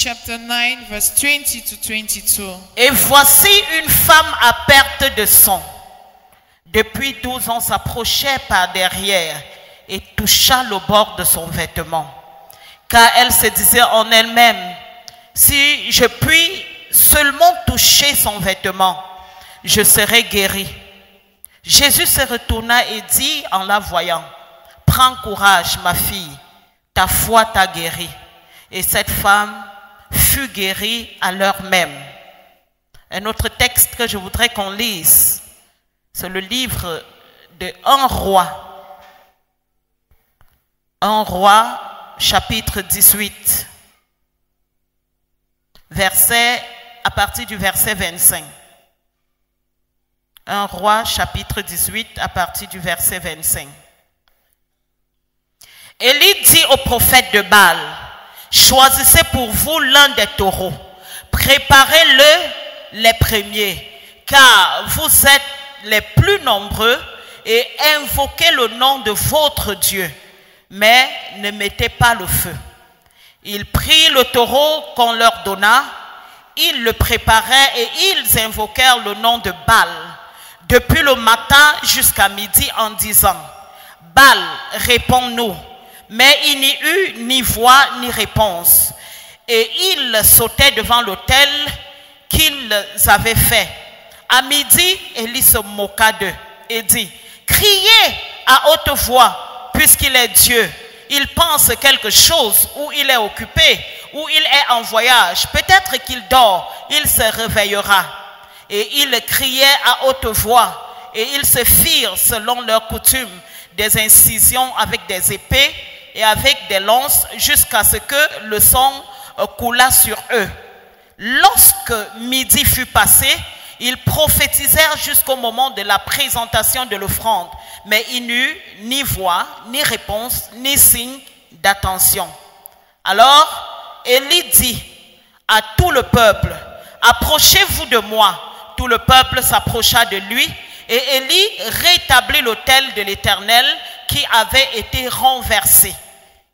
chapter 9, verse 20 to 22. Et voici une femme à perte de sang. Depuis 12 ans s'approchait par derrière et toucha le bord de son vêtement. Car elle se disait en elle-même, si je puis seulement toucher son vêtement, je serai guérie. Jésus se retourna et dit en la voyant, prends courage ma fille, ta foi t'a guérie. Et cette femme fut guérie à l'heure même. Un autre texte que je voudrais qu'on lise, c'est le livre de 1 Roi. 1 Roi, chapitre 18, à partir du verset 25. 1 Roi, chapitre 18, à partir du verset 25. Élie dit au prophète de Baal, choisissez pour vous l'un des taureaux, préparez-le les premiers, car vous êtes les plus nombreux, et invoquez le nom de votre Dieu, mais ne mettez pas le feu. Ils prirent le taureau qu'on leur donna, ils le préparèrent et ils invoquèrent le nom de Baal, depuis le matin jusqu'à midi en disant, Baal, réponds-nous. Mais il n'y eut ni voix ni réponse. Et ils sautaient devant l'autel qu'ils avaient fait. À midi, Élie se moqua d'eux et dit, criez à haute voix, puisqu'il est Dieu. Il pense quelque chose, ou il est occupé, ou il est en voyage. Peut-être qu'il dort, il se réveillera. Et ils criaient à haute voix, et ils se firent, selon leur coutume, des incisions avec des épées et avec des lances, jusqu'à ce que le sang coulât sur eux. Lorsque midi fut passé, ils prophétisèrent jusqu'au moment de la présentation de l'offrande, mais il n'y eut ni voix, ni réponse, ni signe d'attention. Alors Élie dit à tout le peuple, approchez-vous de moi. Tout le peuple s'approcha de lui, et Élie rétablit l'autel de l'Éternel qui avait été renversé.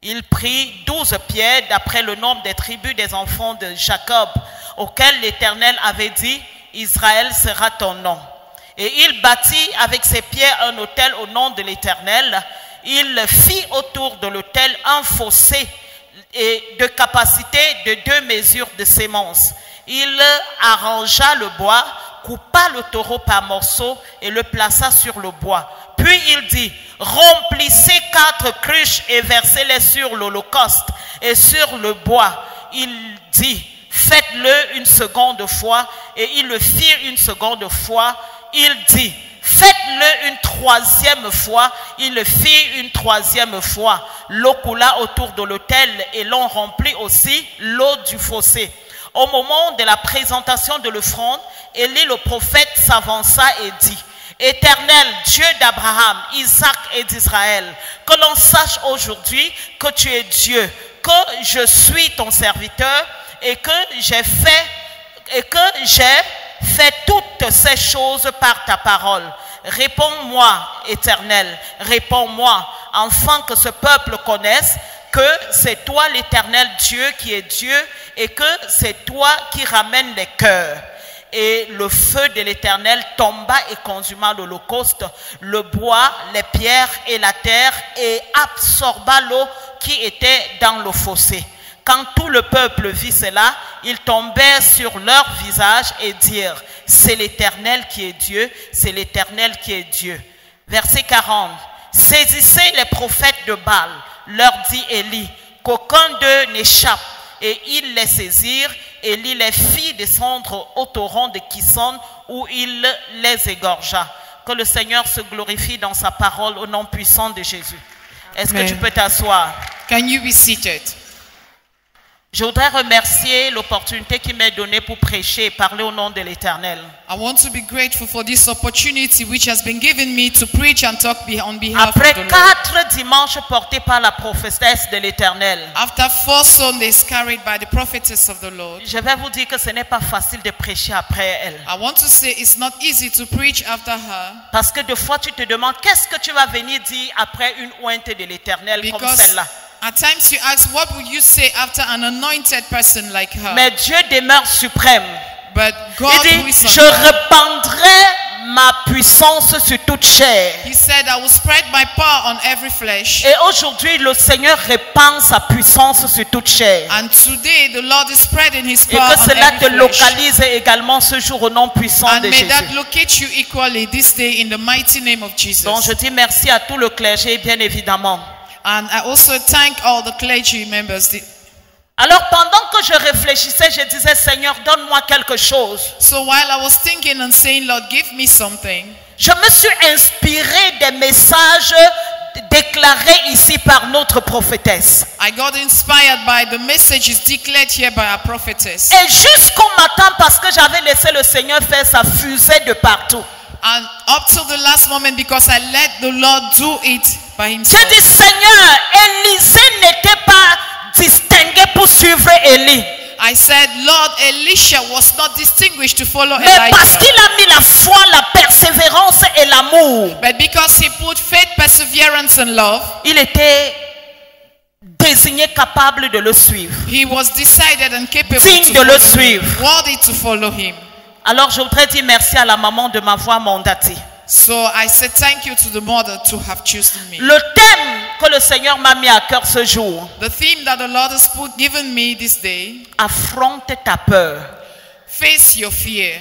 Il prit 12 pierres d'après le nombre des tribus des enfants de Jacob, auxquels l'Éternel avait dit, Israël sera ton nom. Et il bâtit avec ses pierres un autel au nom de l'Éternel. Il fit autour de l'autel un fossé et de capacité de 2 mesures de sémence. Il arrangea le bois, coupa le taureau par morceaux et le plaça sur le bois. Puis il dit, remplissez 4 cruches et versez-les sur l'holocauste et sur le bois. Il dit, faites-le une seconde fois, et ils le firent une seconde fois. Il dit, faites-le une 3e fois, ils le firent une 3e fois. L'eau coula autour de l'autel et l'on remplit aussi l'eau du fossé. Au moment de la présentation de l'offrande, Élie le prophète s'avança et dit, Éternel, Dieu d'Abraham, Isaac et d'Israël, que l'on sache aujourd'hui que tu es Dieu, que je suis ton serviteur et que j'ai fait toutes ces choses par ta parole. Réponds-moi, Éternel, réponds-moi, afin que ce peuple connaisse que c'est toi l'Éternel Dieu qui est Dieu et que c'est toi qui ramènes les cœurs. Et le feu de l'Éternel tomba et consuma l'holocauste, le bois, les pierres et la terre, et absorba l'eau qui était dans le fossé. Quand tout le peuple vit cela, ils tombèrent sur leur visage et dirent, c'est l'Éternel qui est Dieu, c'est l'Éternel qui est Dieu. Verset 40. Saisissez les prophètes de Baal, leur dit Élie, qu'aucun d'eux n'échappe. Et ils les saisirent, Élie les fit descendre au torrent de Kison, où il les égorgea. Que le Seigneur se glorifie dans sa parole au nom puissant de Jésus. Est-ce que tu peux t'asseoir? Can you be seated? Je voudrais remercier l'opportunité qui m'est donnée pour prêcher et parler au nom de l'Éternel. I want to be grateful for this opportunity which has been given me to preach and talk on behalf Après of the Lord. 4 dimanches portés par la prophétesse de l'Éternel, After 4 Sundays carried by the prophetess of the Lord, je vais vous dire que ce n'est pas facile de prêcher après elle. I want to say it's not easy to preach after her. Parce que des fois tu te demandes qu'est-ce que tu vas venir dire après une ointe de l'Éternel comme Because celle-là. At times you ask, what would you say after an anointed person like her? Mais Dieu demeure suprême. But God, Il who dit, is on je top, répandrai ma puissance sur toute chair. He said, I will spread my power on every flesh. Et aujourd'hui, le Seigneur répand sa puissance sur toute chair. And today the Lord is spreading His Et power que on cela te every flesh. localise également ce jour au nom puissant And de may Jésus. that locate you equally this day in the mighty name of Jesus. Donc je dis merci à tout le clergé, bien évidemment. And I also thank all the clergy members. Alors pendant que je réfléchissais, je disais, Seigneur, donne-moi quelque chose. So while I was thinking and saying, Lord, give me something, Je me suis inspiré des messages déclarés ici par notre prophétesse. I got inspired by the messages declared here by our prophetess. Et jusqu'au matin, parce que j'avais laissé le Seigneur faire sa fusée de partout. And up till the last moment, because I let the Lord do it by J'ai Himself. dit, Seigneur, Élisée n'était pas distingué pour suivre Élie. I said, Lord, Elisha was not distinguished to follow Mais parce Elijah. qu'il a mis la foi, la persévérance et l'amour, But because he put faith, perseverance, and love, il était désigné capable de le suivre. he was decided and capable Digne to de le follow him, suivre. worthy to follow him. Alors je voudrais dire merci à la maman de ma voix mandatée. So I said thank you to the mother to have chosen me. Le thème que le Seigneur m'a mis à cœur ce jour, The theme that the Lord has given me this day, affronte ta peur. face your fear.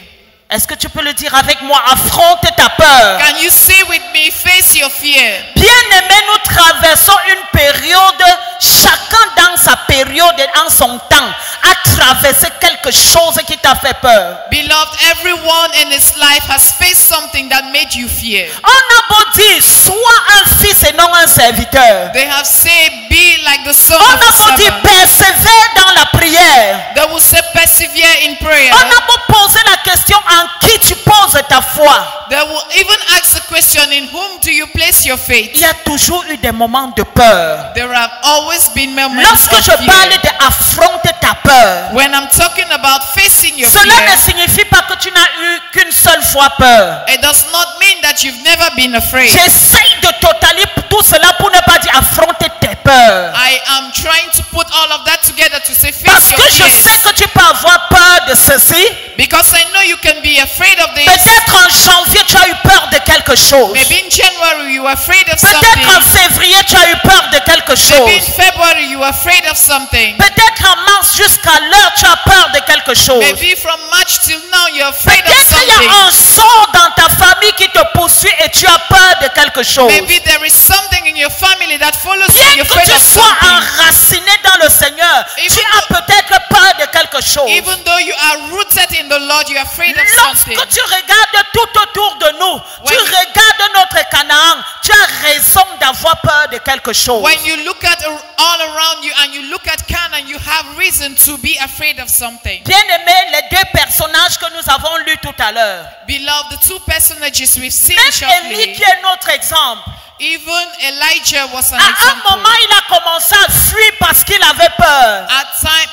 Est-ce que tu peux le dire avec moi? Affronte ta peur. Can you say with me, face your fear? Bien-aimés, nous traversons une période, chacun dans sa période et en son temps, a traversé quelque chose qui t'a fait peur. Beloved, everyone in his life has faced something that made you fear. On a beau dire, sois un fils et non un serviteur. They have said, be like the son On of a a beau dire, servant. persévère dans la prière. They will say, persevere in prayer. On a beau poser la question en qui tu poses ta foi. They will even ask the question, in whom do you place your faith? Il y a toujours eu des moments de peur. There have always been moments Lorsque of je parle fear. d'affronter ta peur, When I'm talking about facing your cela ne fear, signifie pas que tu n'as eu qu'une seule fois peur. it does not mean that you've never been afraid. J'essaye de totaliser tout cela pour ne pas dire affronter tes peurs. I am trying to put all of that together to say Parce face your que je sais fears. que tu peux avoir peur de ceci. Because I know you can be afraid of this. Peut-être en janvier, tu as eu peur de quelque chose. Maybe in January you were afraid of Peut-être en something. février, tu as eu peur de quelque chose. Maybe in February you were afraid of something. Peut-être en mars jusqu'à l'heure, tu as peur de quelque chose. Maybe from March till now you're afraid of Peut-être qu'il y something. a un sort dans ta famille qui te poursuit et tu as peur de quelque chose. Maybe there is something in your family that follows you. Bien You're que afraid tu of sois something. enraciné dans le Seigneur, Even tu as peut-être peur de quelque chose. Even though you are rooted in the Lord, you're afraid of something. Lorsque tu regardes tout autour de nous, tu When- regardes notre Canaan, tu as raison d'avoir peur de quelque chose. When you look at all around you and you look at Canaan, you have reason to be afraid of something. Bien aimé, les deux personnages que nous avons lus tout à l'heure, Beloved, the two personages we've seen même Élie qui shortly, est notre exemple, even Elijah was an à un example. moment il a commencé à fuir parce qu'il avait peur.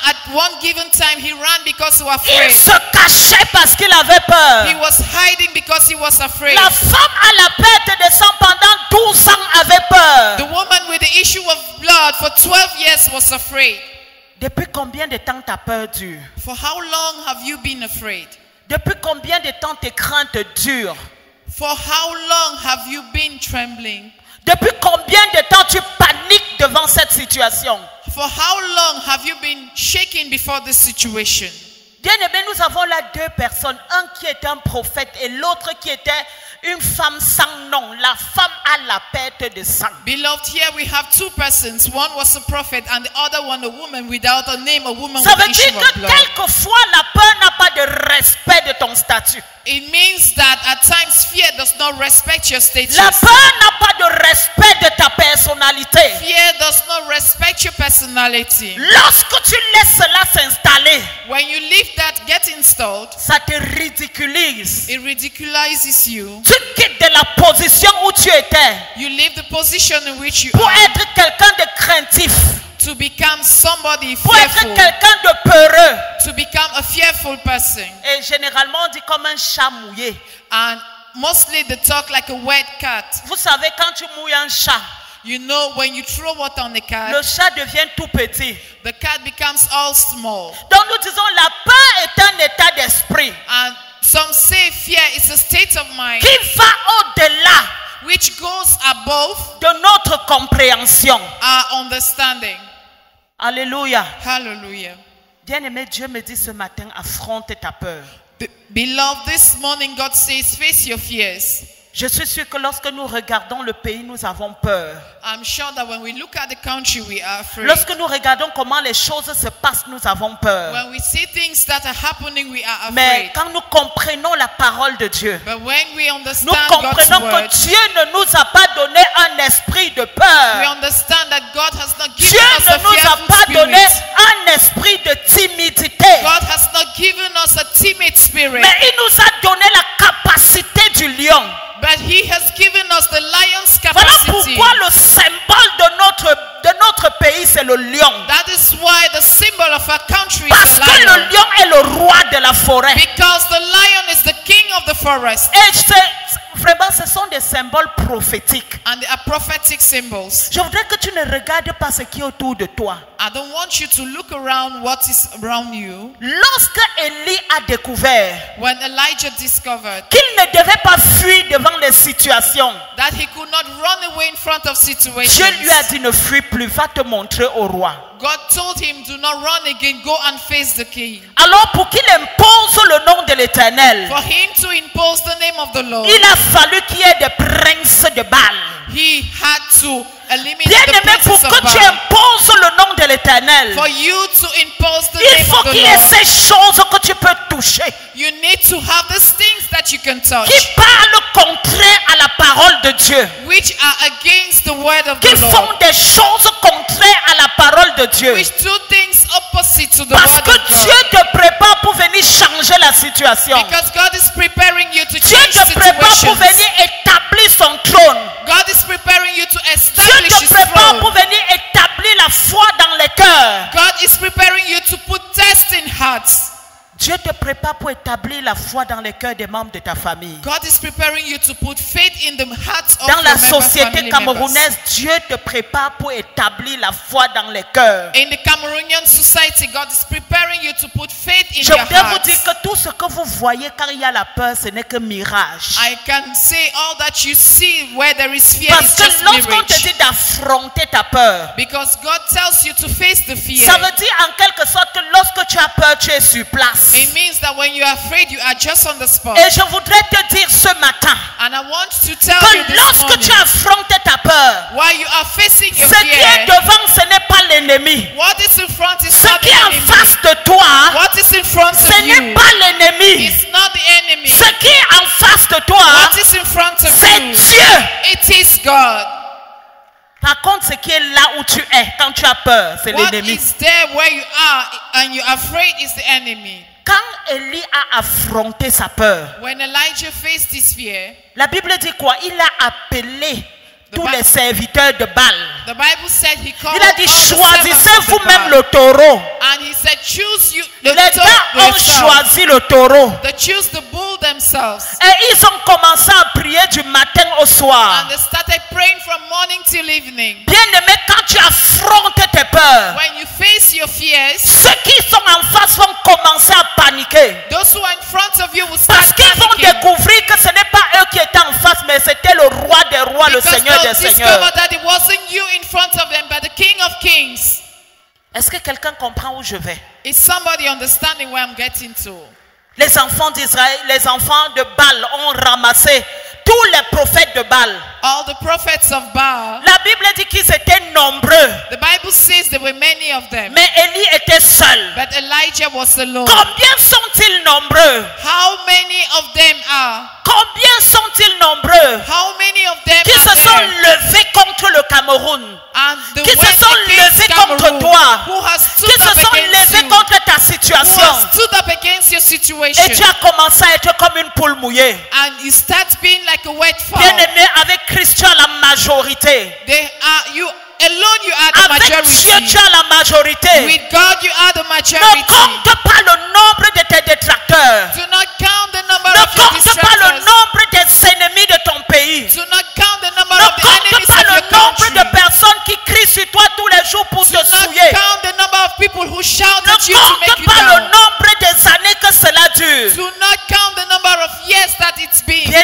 At one given time, he ran because he was Il afraid. se cachait parce qu'il avait peur. He was hiding because he was afraid. La femme à la perte de sang pendant 12 ans avait peur. The woman with the issue of blood for 12 years was afraid. Depuis combien de temps ta peur dure? For how long have you been afraid? Depuis combien de temps tes craintes durent? For how long have you been trembling? Depuis combien de temps tu paniques devant cette situation? For how long have you been shaking before this situation? Bien aimé, nous avons là deux personnes, un qui est un prophète et l'autre qui était une femme sans nom, la femme à la perte de sang. Beloved, here we have two persons. One was a prophet and the other one a woman without a name, a woman Ça with veut issue dire of que blood. quelquefois la peur n'a pas de respect de ton statut. It means that at times fear does not respect your status. La peur n'a pas de respect de ta personnalité. Fear does not respect your personality. Lorsque tu laisses cela s'installer, When you leave that get installed, ça te ridiculise. it ridiculizes you. Tu quittes de la position où tu étais You leave the position in which you pour are être quelqu'un de craintif, to become somebody pour être fearful, quelqu'un de peureux. to become a fearful person. Et généralement, on dit comme un chat mouillé. And mostly they talk like a wet cat. Vous savez, quand tu mouilles un chat, You know, when you throw water on the cat, le chat devient tout petit. the cat becomes all small. Donc nous disons la peur est un état d'esprit And some say fear is a state of mind qui va au-delà which goes above de notre compréhension. our understanding. Alléluia. Hallelujah. Bien-aimé, Dieu me dit ce matin, affronte ta peur. Beloved, this morning God says, face your fears. Je suis sûr que lorsque nous regardons le pays, nous avons peur. I'm sure that when we look at the country, we are afraid. Lorsque nous regardons comment les choses se passent, nous avons peur. When we see things that are happening, we are Mais afraid. quand nous comprenons la parole de Dieu, But when we nous understand God's comprenons word, que Dieu ne nous a pas donné un esprit de we peur. understand that God has not Dieu given us a ne nous a fearful pas donné spirit. un esprit de timidité. God has not given us a timid spirit, Mais il nous a donné la capacité du lion. but He has given us the lion's Voilà capacity. pourquoi le symbole de notre pays, c'est le lion. That is why the symbol of our country Parce is a que lion. le lion est le roi de la forêt. Because the lion is the king of the forest. Et vraiment, ce sont des symboles prophétiques. And they are prophetic symbols. Je voudrais que tu ne regardes pas ce qui est autour de toi. I don't want you to look around what is around you. Lorsque Élie a découvert When Elijah discovered qu'il ne devait pas fuir devant les situations, that he could not run away in front of Dieu situations, lui a dit ne fuis plus, va te montrer au roi. God told him, do not run again, go and face the king. Alors pour qu'il impose le nom de l'Éternel, For him to impose the name of the Lord, il a fallu qu'il y ait des princes de Baal. he had to eliminate Bien the aimé, pour princes of que tu Baal. imposes le nom de l'Éternel, For you to impose the il name faut of the qu'il y ait Lord, ces choses que tu peux toucher, you need to have these things that you can touch, qui parlent contraire à la parole de Dieu, which are against the word of qui the font Lord, des choses contraires à la parole de Dieu. which do things opposite to the Parce word que of God. Dieu te prépare pour venir changer la situation. Because God is preparing you to Dieu change te prépare pour situations. venir établir son trône. God is preparing you to Dieu establish te His prépare pour throne. venir établir la foi dans les cœurs. God is preparing you to put tests in hearts. Dieu te prépare pour établir la foi dans les cœurs des membres de ta famille. God is preparing you to put faith in the hearts of Dans la your member société family members. camerounaise, Dieu te prépare pour établir la foi dans les cœurs. In the Cameroonian society, God is preparing you to put faith in Je your voudrais vous hearts. dire que tout ce que vous voyez quand il y a la peur, ce n'est que mirage. I can say all that you see where there is fear Parce is que just lorsqu'on te mirage. dit d'affronter ta peur, Because God tells you to face the fear. ça veut dire en quelque sorte que lorsque tu as peur, tu es sur place. It means that when you are afraid, you are just on the spot. Et je voudrais te dire ce matin And I want to tell you que this lorsque morning, tu affrontes ta peur, while you are facing your ce qui est fear, devant, ce n'est pas l'ennemi. what is in front is Ce not qui the est en enemy. face de toi, What is in front ce of n'est you pas l'ennemi. is not the enemy. Ce qui est en face de toi, What is in front of c'est you? Dieu. It is God. Par contre, ce qui est là où tu es, quand tu as peur, c'est What l'ennemi. is there where you are and you're afraid is the enemy. Quand Élie a affronté sa peur, When Elijah faced his fear, la Bible dit quoi? Il a appelé tous Bible- les serviteurs de Baal. the Bible said he called Il a dit, all the choisissez servants of the vous-même Baal. le taureau. And he said, choose you the Les gars ont themselves. choisi le taureau. They choose the bull themselves. Et ils ont commencé à prier du matin au soir. And they started praying from morning till evening. Bien-aimé, quand tu affrontes tes peurs, When you face your fears, ceux qui sont en face vont commencer à paniquer. those who are in front of you will start Parce qu'ils vont panicking. découvrir que ce n'est pas eux qui étaient en face, mais c'était le roi des rois, le Because Seigneur they'll des discover seigneurs. that it wasn't you in front of them, but the King of Kings. Est-ce que quelqu'un comprend où je vais? Is somebody understanding where I'm getting to? Les enfants d'Israël, les enfants de Baal ont ramassé tous les prophètes de Baal. All the prophets of Baal. La Bible dit qu'ils étaient nombreux, The Bible says there were many of them, mais Élie était seul. but Elijah was alone. Combien sont-ils nombreux? How many of them are? Combien sont-ils nombreux How many of them qui se are sont there? levés contre le Cameroun? And the Qui se went sont against levés contre Cameroon, toi? who has Qui stood se up sont against levés you, contre ta who situation? has stood up against your situation, Et tu as commencé à être comme une poule mouillée. and you start being like a wet fowl. Bien-aimé, avec Christ, tu as la majorité. They are you alone. You are the Avec Dieu, majority. tu as la majorité. With God, you are the Ne majority. compte pas le nombre de tes détracteurs. Do not count the number Ne of your compte pas le distractors. nombre des ennemis de ton pays. Do not count the number Ne of the compte enemies pas of le your nombre country. de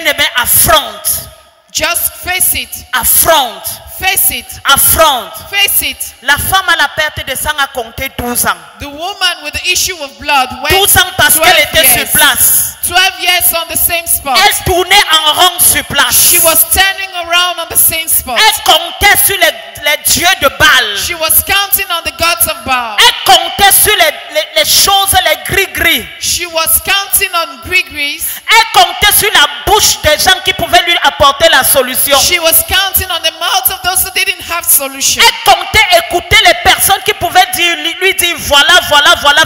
Bien-aimé, affronte. Just face it. Affronte. Face it. Affronte. Face it. La femme à la perte de sang a compté 12 ans. The woman with the issue of blood went 12 ans parce 12 qu'elle était sur years. place. 12 years on the same spot. Elle tournait en rond sur place. She was standing around on the same spot. Elle comptait sur les dieux de Baal. She was counting on the gods of Baal. Elle comptait sur les choses, les gris-gris. She was counting on Gregory's. Elle comptait sur la bouche des gens qui pouvaient lui apporter la solution. She was counting on the mouths of those who didn't have solution. Elle comptait écouter les personnes qui pouvaient lui dire voilà,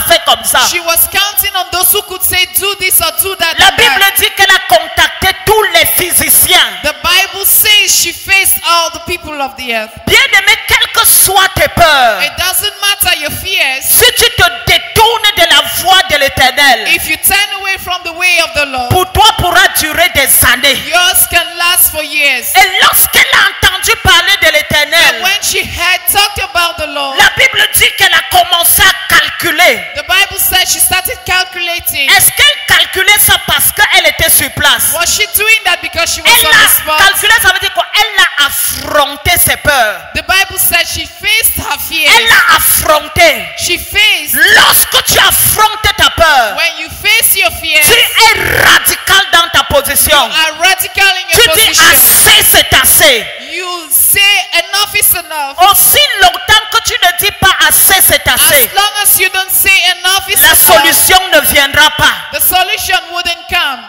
fais comme ça. She was counting on those who could say do this or do that. La and Bible that. dit qu'elle a contacté tous les physiciens. The Bible says she faced all the people of the earth. Bien-aimé, quelles que soient tes peurs, It doesn't matter your fears. si tu te détournes de la voie de l'Éternel, If you turn away from the way of the Lord, pour toi pourra durer des années. yours can last for years. Et lorsqu'elle a entendu parler de And l'Éternel, when she had talked about the Lord, la Bible dit qu'elle a commencé à calculer. the Bible said she started calculating. Est-ce qu'elle calculait ça parce qu'elle était sur place? Was she doing that because she was Elle on the a spot? calculé, ça veut dire quoi? Elle a affronté ses peurs. The Bible said she faced her fears. Elle a affronté. She faced. Lorsque tu affrontes ta peur, When you face your fears, tu es radical dans ta position. are radical in Tu your dis position. assez, c'est assez. You say enough is enough. Aussi longtemps que tu ne dis pas assez, c'est assez, As long as you don't say enough is la enough, solution ne viendra pas. the solution wouldn't come.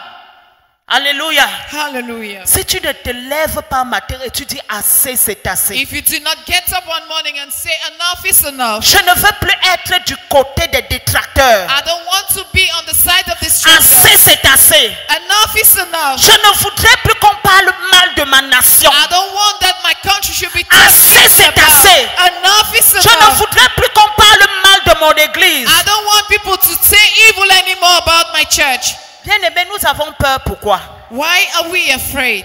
Alléluia. Hallelujah. Si tu ne te lèves pas matin et tu dis assez, c'est assez. If you do not get up one morning and say enough is enough, Je ne veux plus être du côté des détracteurs. I don't want to be on the side of this Assez, c'est assez. Enough is enough. Je ne voudrais plus qu'on parle mal de ma nation. I don't want that my country should be Assez, c'est assez. Enough is Je ne enough. voudrais plus qu'on parle mal de mon église. I don't want people to say evil anymore about my church. Bien-aimés, nous avons peur. Pourquoi? Why are we afraid?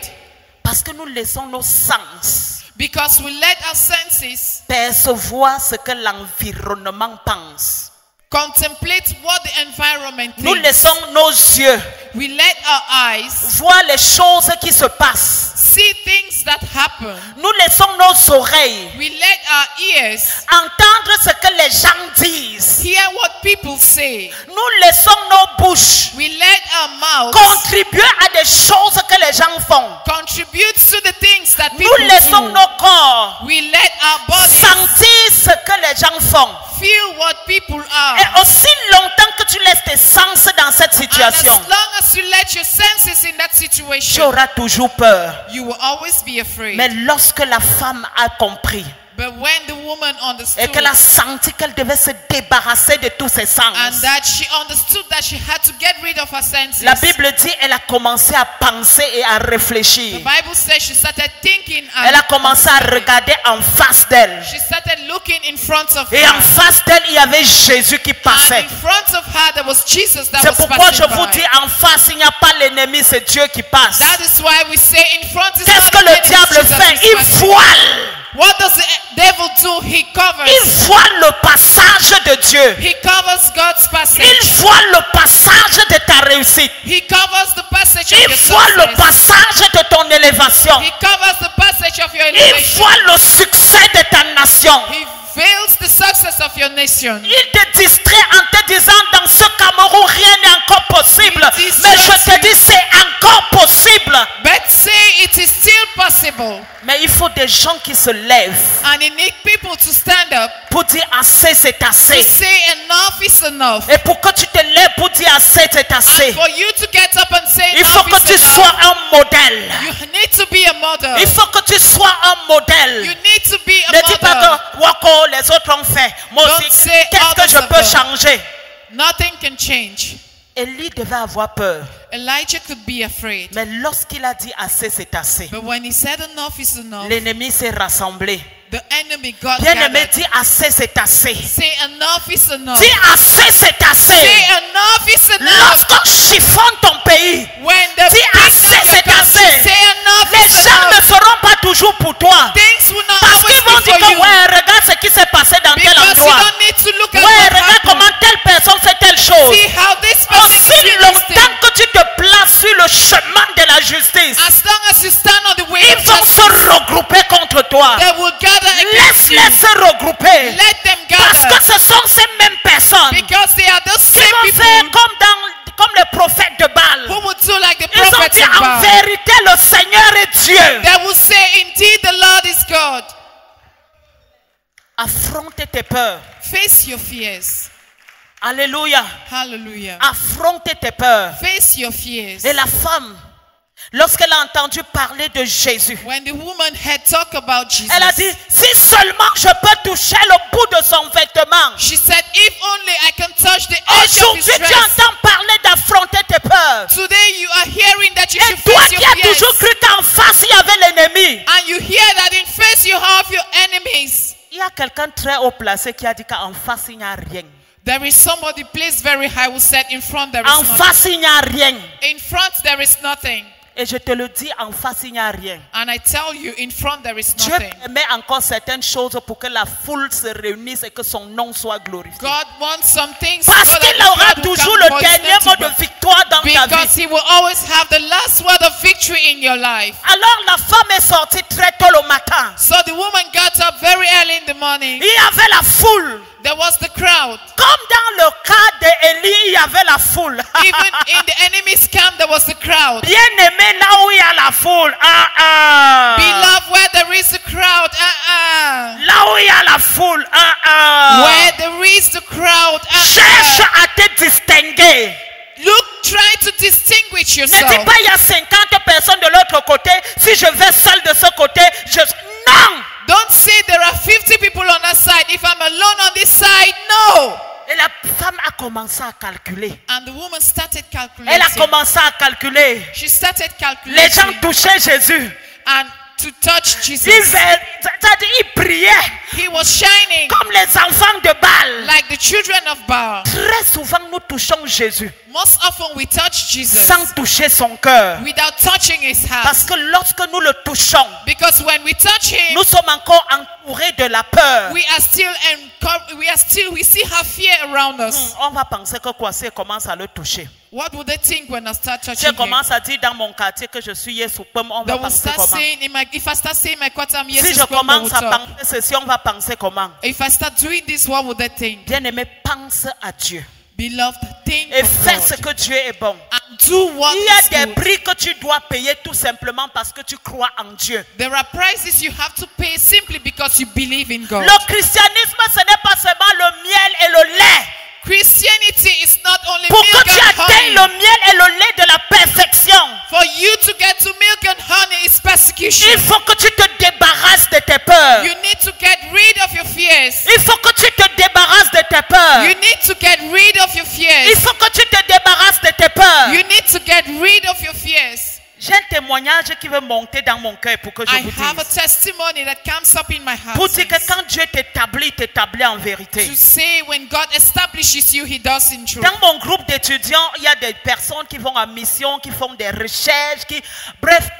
Parce que nous laissons nos sens Because we let our senses percevoir ce que l'environnement pense. contemplate what the environment Nous thinks. laissons nos yeux We let our eyes voir les choses qui se passent. see things that happen. Nous laissons nos oreilles We let our ears entendre ce que les gens disent. hear what people say. Nous laissons nos bouches We let our mouths contribuer à des choses que les gens font. contribute to the things that Nous people laissons do. nos corps We let our bodies sentir ce que les gens font. feel what people are. Et aussi longtemps que tu laisses tes sens dans cette And as situation, long as you let your senses in that tu situation, auras toujours peur. you will always be afraid. Mais lorsque la femme a compris But when the woman et understood qu'elle a senti qu'elle devait se débarrasser de tous ses sens, and that she understood that she had to get rid of her senses, la Bible dit elle a commencé à penser et à the réfléchir. Bible says she started thinking Elle a and commencé à regarder en face d'elle. she started looking in front of Et en her. face d'elle, il y avait Jésus qui And passait. in front of her there was Jesus that C'est was pourquoi je passing vous by. dis, en face, il n'y a pas l'ennemi, c'est Dieu qui passe. That is why we say in front is Qu'est-ce not que the le enemy, diable Jesus fait? is Il passing. voile. What does the devil do? He covers. Il voile le passage de Dieu. He covers God's passage. Il voile le passage de ta réussite. He covers the passage of Il your voile le success. passage de ton élévation. He covers the passage of your Il elevation. voile le succès de ta nation. He veils the success of your nation. Il te distrait en te disant dans ce Cameroun rien n'est encore possible. He Mais je distracts te dis c'est encore possible. But say it is still possible. Mais il faut des gens qui se lèvent And you need people to stand up pour dire assez c'est to assez. say enough is enough. Et pour que tu te lèves pour dire assez c'est assez, And for you to get up and say il faut enough que tu is sois enough, un modèle. you need to be a model. Il faut que tu sois un You modèle. need to be a Ne dis pas model. que Wako, les autres ont fait. Moi Don't aussi, say qu'est-ce que others je have peux done. changer? Nothing can change. Élie devait avoir peur. Elijah could be afraid. Mais lorsqu'il a dit assez, c'est assez, But when he said enough is enough, l'ennemi s'est rassemblé. the enemy got Bien-aimé, gathered. dis assez, c'est assez. Say enough is enough. Dis assez, c'est assez. Say enough is enough. Lorsqu'on chiffonne ton pays, When the dis big assez, man c'est comes, assez. say enough Les is gens ne enough. feront pas toujours pour toi. Things will not Parce always qu'ils vont be dire for que you. ouais, regarde ce qui s'est passé dans tel Because you endroit. don't need to look at Ouais, what regarde happened. comment telle personne fait telle chose. See how this person is Aussi doing this longtemps thing. que tu te places sur le chemin de la justice, rassembler. Let them Parce que gather. ce sont ces mêmes personnes Because they are the qui same vont faire people comme les prophètes de Baal. who would do like the Ils ont prophets dit of en Baal. vérité le Seigneur est Dieu. They will say, indeed the Lord is God. Affronte tes peurs. Face your fears. Alléluia. Hallelujah. Affronte tes peurs. Face your fears. Et la femme, lorsqu'elle a entendu parler de Jésus, When the woman had talked about Jesus, elle a dit, si seulement je peux toucher le bout de son vêtement. she said, if only I can touch the edge of Aujourd'hui, his tu dress. entends parler d'affronter tes peurs. Today you are hearing that you Et should toi face qui your as fears. toujours cru qu'en face il y avait l'ennemi. And you hear that in face you have your enemies. Il y a quelqu'un très haut placé qui a dit qu'en face il n'y a rien. There is somebody placed very high who said in front there is En nothing. face il n'y a rien. In front there is nothing. Et je te le dis, en face il n'y a rien. And I tell you, in front there is Dieu nothing. permet encore certaines choses pour que la foule se réunisse et que son nom soit glorifié. God wants some things Parce so that qu'il aura God will toujours come le for dernier them to mot de God. victoire dans ta Because vie. he will always have the last word of victory in your life. Alors la femme est sortie très tôt le matin. So the woman got up very early in the morning. Il y avait la foule. There was the crowd. Comme dans le cas d'Élie, il y avait la foule. Even in the enemy's camp, there was the crowd. Bien aimé, là où il y a la foule. Beloved, where there is the crowd, Là où il y a la foule. where there is the crowd, Cherche à te distinguer. look, try to distinguish Ne yourself. dis pas il y a 50 personnes de l'autre côté. Si je vais seul de ce côté, non! Don't say there are 50 people on that side. If I'm alone on this side, no. Et la femme a commencé à calculer. And the woman started Elle a calculating. commencé à calculer. She started Les gens calculating. touchaient Jésus. And to touch Ils, Jesus, c'est-à-dire, ils priaient he was shining comme les enfants de Baal. like the children of Baal. Très souvent, nous touchons Jésus Most often we touch Jesus sans toucher son cœur. without touching his Parce heart. que lorsque nous le touchons, Because when we touch him, nous sommes encore entourés de la peur. we still have fear around us. On va penser que quoi, si elle commence à le toucher. What would they think when I start Si touching elle him? commence à dire dans mon quartier que je suis Yesupem, on They va will penser start comment? saying, if I start saying my quarter, I'm Si yes, je commence à penser ceci, on va penser comment? If I start doing this, what would they think? Bien-aimé, pense à Dieu. Beloved, think Et of fais ce God que Dieu est bon. and do what Il y is a des good. prix que tu dois payer tout simplement parce que tu crois en Dieu. There are prices you have to pay simply because you believe in God. Le christianisme, ce n'est pas seulement le miel et le lait. Christianity is not only Pour milk que tu and atteignes honey. le miel et le lait de la perfection, For you to get to milk and honey is persecution. il faut que tu te débarrasses de tes peurs. You need to get rid of your fears. Il faut que tu te débarrasses de tes peurs. You need to get rid of your Il fears. faut que tu te débarrasses de tes peurs. You need to get rid of your fears. J'ai un témoignage qui veut monter dans mon cœur pour que je I vous have a dise. testimony that comes up in my Pour heart dire que quand Dieu t'établit, il t'établit en vérité. to say when God establishes you, He does in truth. Dans mon groupe d'étudiants, il y a des personnes qui vont en mission, qui font des recherches,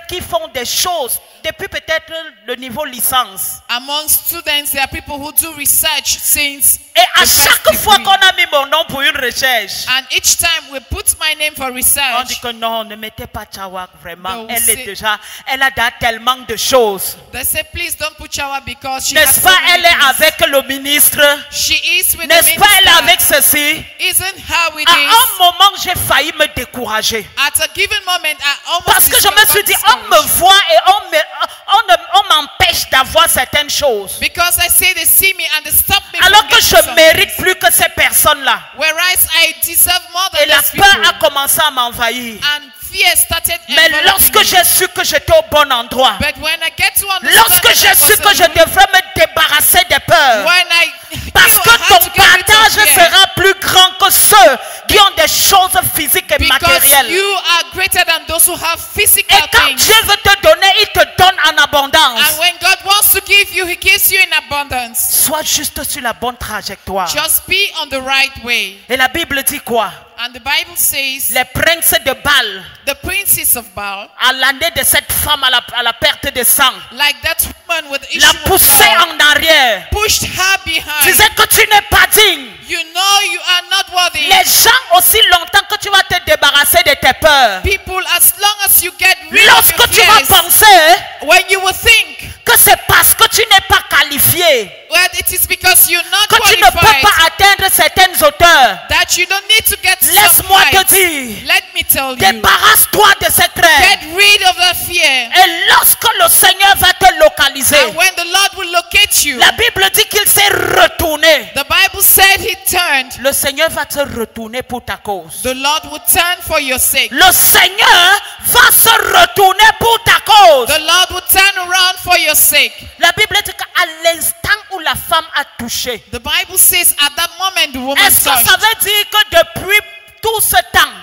qui font des choses depuis peut-être le niveau licence. Among students, there are people who do research since Et à the first chaque fois degree. qu'on a mis mon nom pour une recherche, And each time we put my name for on dit research, que non, ne mettez pas Chawak vraiment. No, Elle c'est- est déjà, elle a déjà tellement de choses. they say, please don't put Chawa because she has N'est-ce so pas, many elle est things. avec le ministre. She is with the N'est-ce pas, elle est minister. avec ceci. Isn't her with À this? un moment, j'ai failli me décourager. At a given moment, I almost Parce que je me suis dit, on me voit et on m'empêche d'avoir certaines choses. because I say they see me and they stop me Alors from que getting je some mérite things. plus que ces personnes-là. Whereas I deserve more Et than la these peur people. a commencé à m'envahir. And fear started Mais enveloping lorsque me. j'ai su que j'étais au bon endroit, But when I get to understand lorsque that j'ai I su was que je alone, devrais me débarrasser des peurs, when I parce knew que I had ton to get rid of partage fear, sera plus grand que ceux qui ont des choses physiques et because matérielles. you are greater than those who have physical Et quand things. Dieu veut te donner, il te donne en abondance. And when God wants to give you, He gives you in abundance. Sois juste sur la bonne trajectoire. Just be on the right way. Et la Bible dit quoi? And the Bible says, Les princes de Baal, the princes of Baal, à l'année de cette femme à la perte de sang, like that woman with the la issue of poussaient blood, en arrière. pushed her behind. Disait que tu n'es pas digne. You know you are not worthy. Les gens, aussi longtemps que tu vas te débarrasser de tes peurs, People, as long as you get rid of lorsque your tu vas fears, penser when you will think que c'est parce que tu n'es pas qualifié, well, it is because you're not que tu ne peux qualified, pas atteindre certaines hauteurs. that you don't need to get to some Laisse-moi te heights. dire, Let me tell you, débarrasse-toi de cette get crainte. rid of that fear. Et lorsque le Seigneur va te localiser, And when the Lord will locate you, la Bible dit qu'il s'est retourné. the Bible said he turned. Le Seigneur va te retourner pour ta cause. The Lord will turn for your sake. Le Seigneur va se retourner pour ta cause. The Lord will turn around for your sake. La Bible dit qu'à l'instant où la femme a touché, The Bible says at that moment the woman est-ce que ça touched. veut dire que depuis tout ce temps,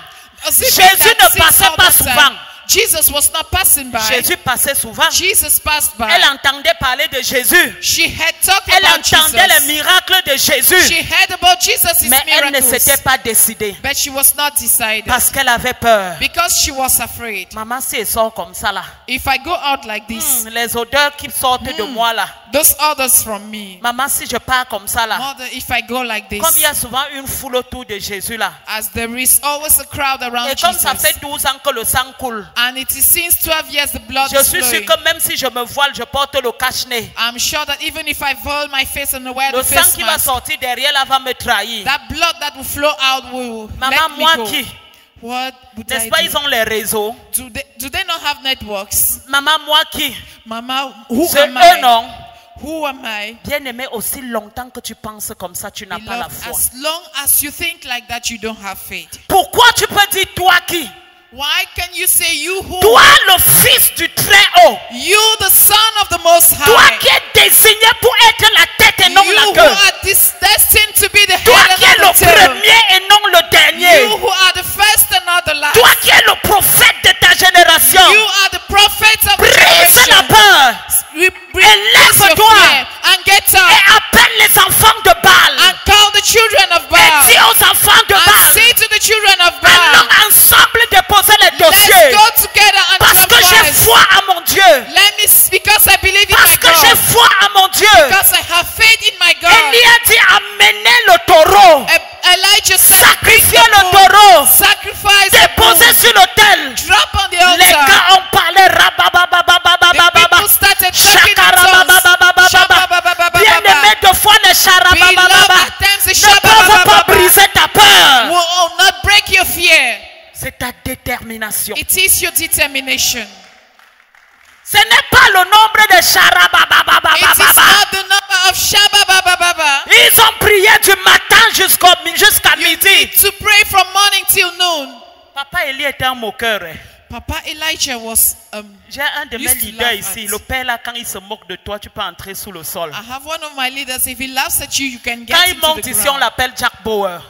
Does it Jésus mean that ne since passait all pas that time, souvent? Jesus was not passing by. Jésus passait souvent. Jesus passed by. Elle entendait parler de Jésus. She had talked Elle about entendait les Jesus. miracles de Jésus. She heard about Jesus' Mais elle ne s'était miracles. pas décidée. But she was not decided. Parce qu'elle avait peur. Because she was afraid. Maman, si elle sort comme ça là, If I go out like this, les odeurs qui sortent de moi là. those others from me. Maman, si je pars comme ça là, Mother, if I go like this, comme il y a souvent une foule autour de Jésus là. as there is always a crowd around Et comme ça Jesus, fait 12 ans que le sang coule. and it is since 12 years the blood Je is suis sûr flowing, que même si je me voile, je porte le cache-nez. I'm sure that even if I veil my face and wear Le the sang face qui va mask, sortir derrière là va me trahir. that blood that will flow out will Maman, let me moi go. qui? What would N'est-ce I pas, do? ils ont les réseaux. Do they not have networks? Maman, moi qui? Mama, who C'est am eux I? non. Who am I? Bien-aimé, aussi longtemps que tu penses comme ça, tu n'as pas la Beloved, foi. as long as you think like that, you don't have faith. Pourquoi tu peux dire toi qui? Why can you say you who? Toi, le fils du Très-Haut. You, the son of the Most Toi High. qui es désigné pour être la tête et non You la who queue. are destined to be the Toi head qui es and le not the tail. premier et non le dernier. You who are the first and not the last. Toi qui es le prophète de ta génération. You are the prophets of the Brise la generation. peur Release your Élève-toi. fear and get et up appelle les enfants de Baal. and call the children of Et Baal dis aux enfants de and Baal, say to the children of allons Baal, ensemble déposer les let's dossiers. go together and Parce que j'ai confess. foi à mon Dieu. Because I believe in Parce my que j'ai God. foi à mon Dieu. Because I have faith in my God. Élie a dit amenez le taureau. Elijah said, Sacrifiez "Bring the le bull, taureau. sacrifice the Déposez bull, sur l'autel. drop on the Les altar." gars ont parlé The rabababababababa. people started talking in tongues. Chakarabababababa. Shababababababa. Bien-aimé, de fois les Beloved, charababababa at times the ne peuvent pas shabababababa briser ta peur. will not break your fear. C'est ta détermination. It is your determination. Ce n'est pas le nombre de It is charabababababa. not the number of shabababababa. Ils ont prié du matin jusqu'à You midi. need to pray from morning till noon. Papa Élie était un moqueur. Papa Elijah was J'ai un de mes used to leaders laugh ici. at. Le père là, quand il se moque de toi, tu peux entrer sous le sol. I have one of my leaders. If he laughs at you, you can Quand get il into monte the ici, on ground. l'appelle Jack Bauer.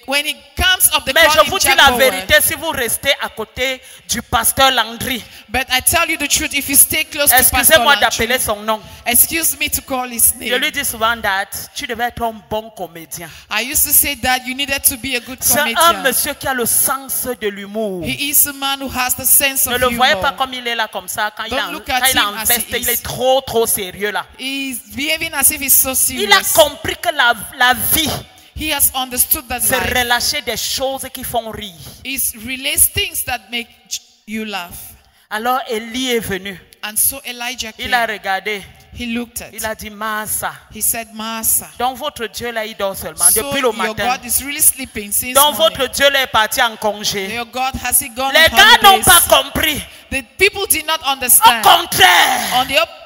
When he comes up, they Mais call je him vous dis Jack la Bauer. vérité, si vous restez à côté du pasteur Landry, But I tell you the truth, if you stay close to Pastor excusez-moi Landry, d'appeler son nom. excuse me to call his Je name. lui dis souvent, Dad, tu devais être un bon comédien. I used to say that you needed to be a good C'est un comedian. monsieur qui a le sens de l'humour. He is a man who has the sense Ne of le voyez pas humor. comme il est là comme ça. Quand il Don't est look at quand il est him en as veste, he il is. est trop sérieux là. He's behaving as if he's so Il a serious. compris que la vie, He has understood that c'est life relâcher des choses qui font rire. is release things that make you laugh. Alors Élie est venu. And so Elijah Il a came. regardé. He looked at. Il a dit, Massa. He said, Master. Donc votre Dieu là, il dort seulement So depuis le your matin. God is really sleeping since Donc morning. votre Dieu là est parti en congé. Your God, has he gone Les on gars n'ont holidays? pas compris. The people did not Au understand. contraire.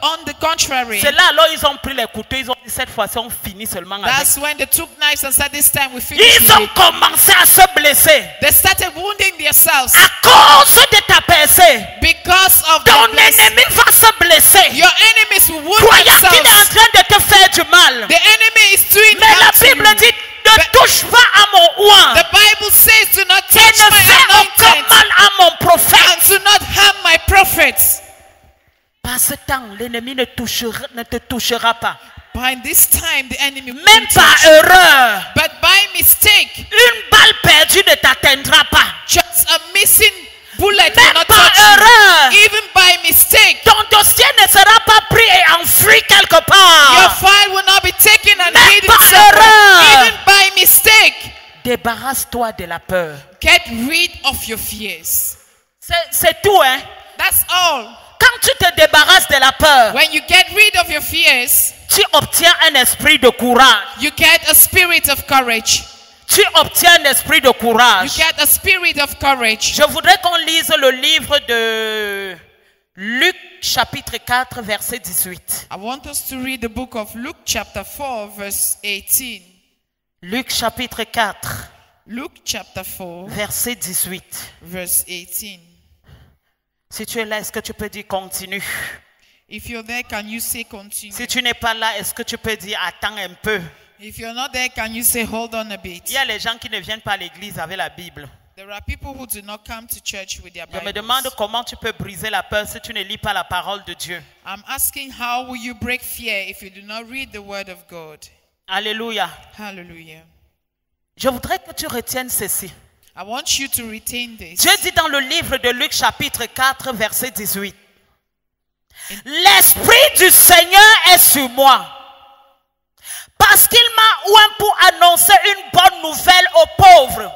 On the contrary, C'est là alors ils ont pris les couteaux. Ils ont dit cette fois-ci on finit seulement avec. that's when they took knives and said, this time we finish Ils with ont it. commencé à se blesser. They started wounding themselves À cause de ta percée, because of ton the blessing. ennemi va se blesser. Your enemies will wound Croyant qu'il est en themselves. train de te faire du mal. The enemy is doing Mais la harm to Bible you. dit, ne touche pas à mon oint. The Bible says, do not Et touch ne my fais aucun anointed mal à mon prophète. and do not harm my prophets. Par ce temps, l'ennemi ne te touchera pas. By this time, the enemy will Même par touch. erreur. But by mistake, Une balle perdue ne t'atteindra pas. just a missing bullet will Même not par touch you. erreur. Even by mistake, Ton dossier ne sera pas pris et enfoui quelque your part. file will not be taken and Même hidden par somewhere. erreur. Even by mistake, Débarrasse-toi de la peur. get rid of your fears. C'est tout, hein. That's all. Quand tu te débarrasses de la peur, When you get rid of your fears, tu tu obtiens un esprit de courage. You get a spirit of courage. Tu obtiens un esprit de You courage. get a spirit of courage. Je voudrais qu'on lise le livre de Luc chapitre 4 verset 18. I want us to read the book of Luke chapter 4 verse 18. Luc chapitre 4 Luke chapter 4 verset 18. verse 18. Si tu es là, est-ce que tu peux dire continue? If you're there, can you say continue? Si tu n'es pas là, est-ce que tu peux dire attends un peu? If you're not there, can you say hold on a bit? Il y a les gens qui ne viennent pas à l'église avec la Bible. There are people who do not come to church with their Je me Bibles. demande comment tu peux briser la peur si tu ne lis pas la parole de Dieu. I'm asking, how will you break fear if you do not read the word of God? Alléluia. Hallelujah. Je voudrais que tu retiennes ceci. I want you to retain this. Dieu dit dans le livre de Luc chapitre 4 verset 18. L'Esprit du Seigneur est sur moi. Parce qu'il m'a oint pour annoncer une bonne nouvelle aux pauvres.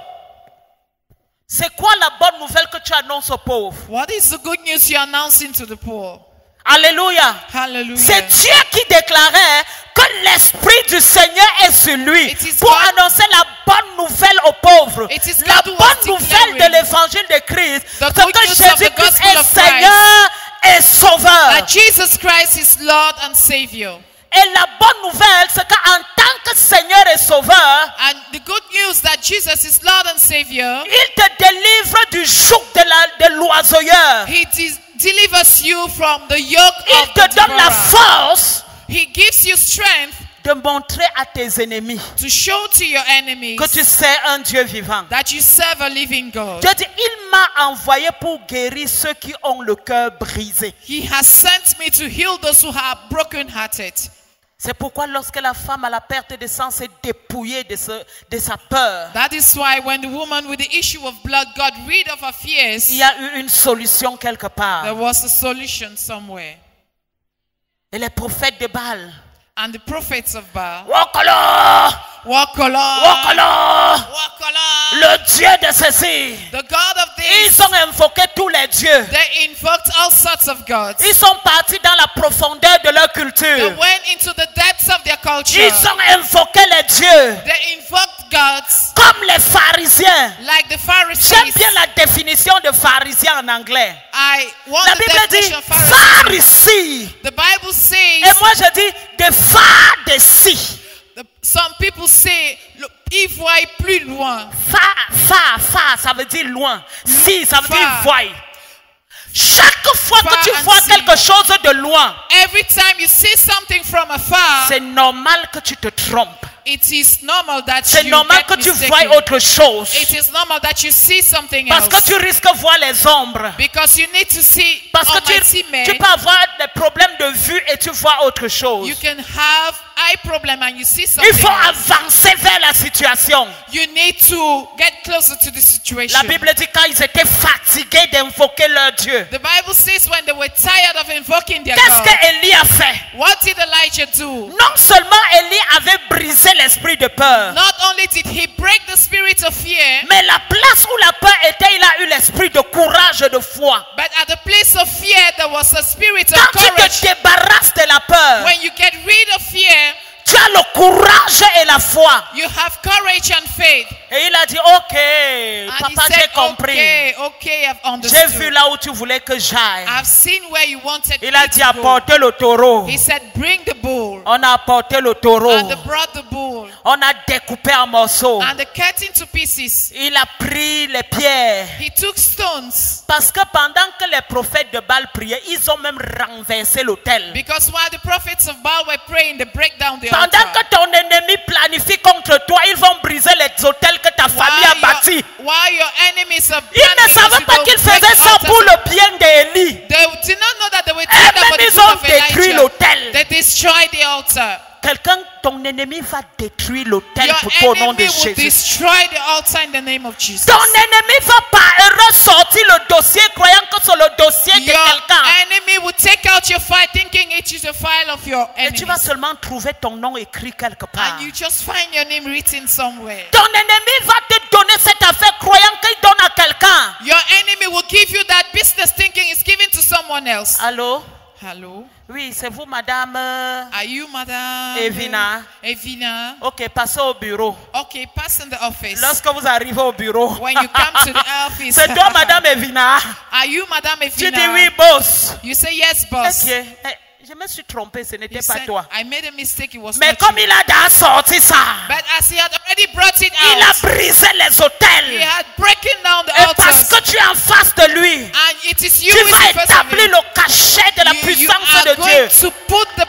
C'est quoi la bonne nouvelle que tu annonces aux pauvres? What is the good news you're announcing to the poor? Alléluia. Hallelujah. C'est Dieu qui déclarait que l'Esprit du Seigneur est sur lui It is pour God- annoncer la bonne nouvelle aux pauvres. It is La God who was bonne nouvelle de declaring l'évangile de Christ, the c'est good que news of the Jésus-Christ gospel est of Christ. Seigneur et Sauveur. That Jesus Christ is Lord and Savior. Et la bonne nouvelle, c'est qu'en tant que Seigneur et Sauveur, And the good news that Jesus is Lord and Savior, il te délivre du joug de l'oiseilleur. He delivers you from the yoke Il of the te donne la devourer. force He gives you strength de montrer à tes ennemis to show to your enemies que tu sais un Dieu vivant. that you serve a living God. Dieu dit, il m'a envoyé pour guérir ceux qui ont le cœur brisé. He has sent me to heal those who are brokenhearted. C'est pourquoi lorsque la femme à la perte de sang s'est dépouillée de sa peur, That is why when the woman with the issue of blood got rid of her fears, il y a eu une solution quelque part. there was a solution somewhere. Et les prophètes de Baal, And the prophets of Baal, Wakala, Wakala, Wakala, Wakala, le Dieu de ceci. the God of this, Ils ont invoqué tous les dieux. they invoked all sorts of gods. Ils sont partis dans la profondeur de leur They culture. went into the depths of their culture. Ils ont invoqué les dieux They invoked gods comme les pharisiens. like the J'aime Pharisees. bien la définition de pharisien en anglais. I want La the Bible dit definition of Pharisees. pharisee. The Bible Et says, moi je dis de pharisi. some people say, look, if voit plus loin. Fa, ça veut dire loin. Si, ça veut Fa. dire voie. Chaque fois Fa que tu and vois see. quelque chose de loin, Every time you see something from afar, c'est normal que tu te trompes. it is normal that C'est you normal get que tu mistaken. vois autre chose. It is normal that you see something Parce que else. tu risques de voir les ombres. Because you need to see Parce que Almighty tu men. peux avoir des problèmes de vue et tu vois autre chose. You can have eye problem and you see something Il faut else. avancer vers la situation. You need to get closer to the situation. La Bible dit quand ils étaient fatigués d'invoquer leur Dieu. The Bible says when they were tired of invoking their Qu'est-ce God, que Élie a fait? what did Elijah do? Non seulement Élie avait brisé l'esprit de peur, Not only did he break the spirit of fear, mais la place où la peur était, il a eu l'esprit de courage et de foi. but at the place of fear there was a spirit of Quand tu courage. te débarrasses de la peur, When you get rid of fear, tu as le courage et la foi. you have courage and faith. Et il a dit, ok, And papa, he j'ai said, compris. okay, I've J'ai understood. vu là où tu voulais que j'aille. I've seen where you wanted Il a me dit, to go. apportez le taureau. He said, bring the bull. On a apporté le taureau. And they brought the bull. On a découpé en morceaux. And they cut into pieces. Il a pris les pierres. He took stones. Parce que pendant que les prophètes de Baal priaient, ils ont même renversé l'autel. Because while the prophets of Baal were praying, they break down the Pendant altar. que ton ennemi planifie contre toi, ils vont briser les hôtels que ta famille a bâtis. While your enemies are Ils ne planning savaient against pas you, qu'ils they'll break faisaient the ça altars pour of- le bien d'Élie. They did not know that they were Et doing that for même the ils good ont of détruit Elijah. l'autel. They destroyed the altar. Quelqu'un, ton ennemi va détruire l'autel Your pour ton nom de enemy will Jésus. destroy the altar in the name of Jesus. Ton ennemi va pas ressortir le dossier croyant que c'est le dossier de Your quelqu'un. enemy will take out your file thinking it is the file of your Et enemy. tu vas seulement trouver ton nom écrit quelque part. And you just find your name written somewhere. Ton ennemi va te donner cette affaire croyant qu'il donne à quelqu'un. Your enemy will give you that business thinking it's given to someone else. Allô? Hello. Oui, c'est vous, madame Are you Madame Evina. Evina? Ok, passez au bureau. Okay, pass in the office. Lorsque vous arrivez au bureau, When you come to the office. c'est toi, madame Evina. Are you Madame Tu Evina? dis oui, boss. You say yes, boss. Ok. Je me suis trompé, ce He n'était pas said, toi. I made a mistake, it was Mais not comme you. il a déjà sorti ça, But as he had already brought it il a out, brisé les he hôtels. had broken down the Et parce altars. que tu es en face de lui, And it is you tu who is vas in first of établir it. le cachet de la You puissance are de going Dieu. to put the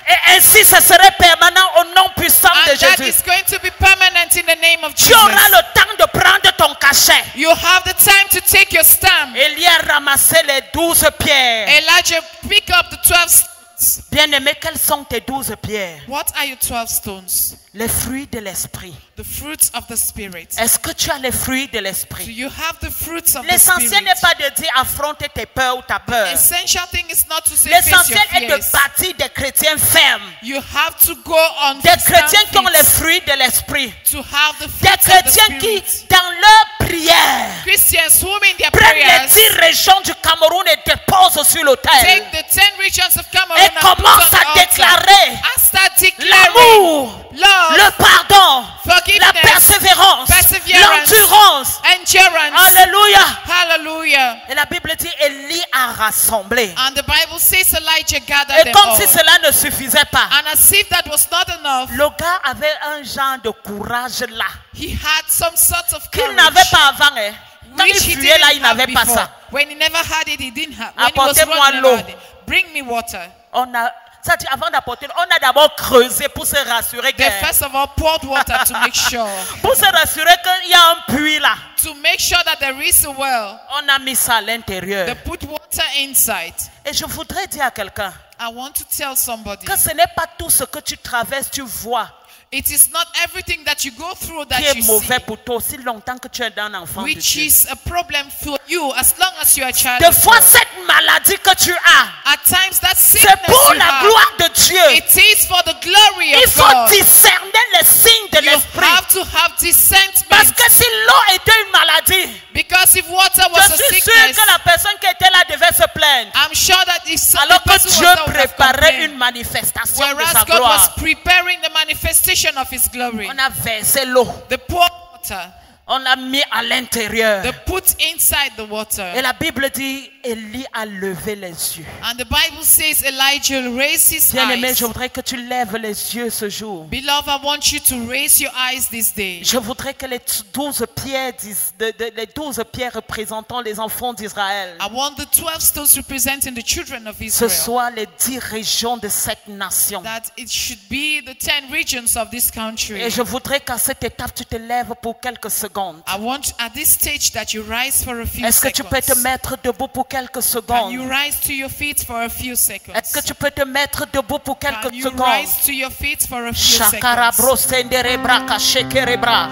Et ainsi, ce serait permanent au nom puissant de and that Jésus. is going to be permanent in the name of Tu Jesus. auras le temps de prendre ton cachet. You have the time to take your stamp. Élie a ramassé les 12 pierres. Elijah, pick up the 12 stones. Bien-aimé, quelles sont tes 12 pierres? What are your 12 stones? Les fruits de l'esprit. The fruits of the Spirit. Est-ce que tu as les fruits de Do l'esprit? you have the fruits of the L'essentiel Spirit? n'est pas de dire affronter tes peurs ou ta peur. Essential thing is not to say face your L'essentiel est de fears. bâtir des chrétiens fermes. You have to go on Des stand chrétiens qui ont feet les fruits de l'esprit. to have the Des fruits of the chrétiens qui, Spirit. dans leur prière, Christians whom in their prennent les prayers 10 régions du Cameroun et déposent sur l'autel. take the 10 regions of Cameroun Et and put on commencent the à altar déclarer and start declaring l'amour, love, le pardon, forgiveness, la persévérance, perseverance, l'endurance. endurance. Alléluia. Hallelujah. Et la Bible dit, Élie a rassemblé. And the Bible says Elijah gathered Et them comme all. si cela ne suffisait pas, And as if that was not enough, le gars avait un genre de courage là, he had some sort of qu'il courage, n'avait pas avant. Hein. Quand which il he fuyait là, il didn't have n'avait pas before. ça. When he never had it, he didn't have. When he was Apportez-moi running, l'eau. never had it. Bring me water. Ça dit, avant d'apporter, on a d'abord creusé pour se rassurer They que, first of all poured water to make sure. pour se rassurer qu'il y a un puits là. To make sure that there is a well. On a mis ça à l'intérieur. They put water inside. Et je voudrais dire à quelqu'un I want to tell somebody, que ce n'est pas tout ce que tu traverses, tu vois, it is not everything that you go through that qui est you mauvais see, pour toi aussi longtemps que tu es un enfant de which Dieu. is a problem for you as long as you are a child Des of fois, God. cette maladie que tu as, At times that c'est sickness pour you la have, gloire de Dieu. it is for the glory Il of faut God. discerner les signes de You l'esprit. have to have Parce discernment, que si l'eau était une maladie, because if water was je a suis sûr sickness, que la personne qui était là devait se plaindre. I'm sure that if the Alors que person Dieu was there would have préparait complained. une manifestation de Whereas sa God was gloire. preparing the manifestation of His glory. On a versé l'eau. They poured water. On l'a mis à l'intérieur. They put inside the water. Et la Bible dit, Élie a levé les yeux. And the Bible says Elijah raised his Bien-aimé, eyes. je voudrais que tu lèves les yeux ce jour. Beloved, I want you to raise your eyes this day. Je voudrais que les 12 pierres, les 12 pierres représentant les enfants d'Israël, I want the 12 stones representing the children of ce Israel. soient les 10 régions de cette nation. That it should be the 10 regions of this country. Et je voudrais qu'à cette étape, tu te lèves pour quelques secondes. I want at this stage that you rise for a few Est-ce que tu peux te seconds. mettre debout pour quelques Can you secondes? rise to your feet for a few seconds? Est-ce que tu peux te mettre debout pour Can quelques you secondes? rise to your feet for a few Shakarabro seconds? senderebra kashekerebra.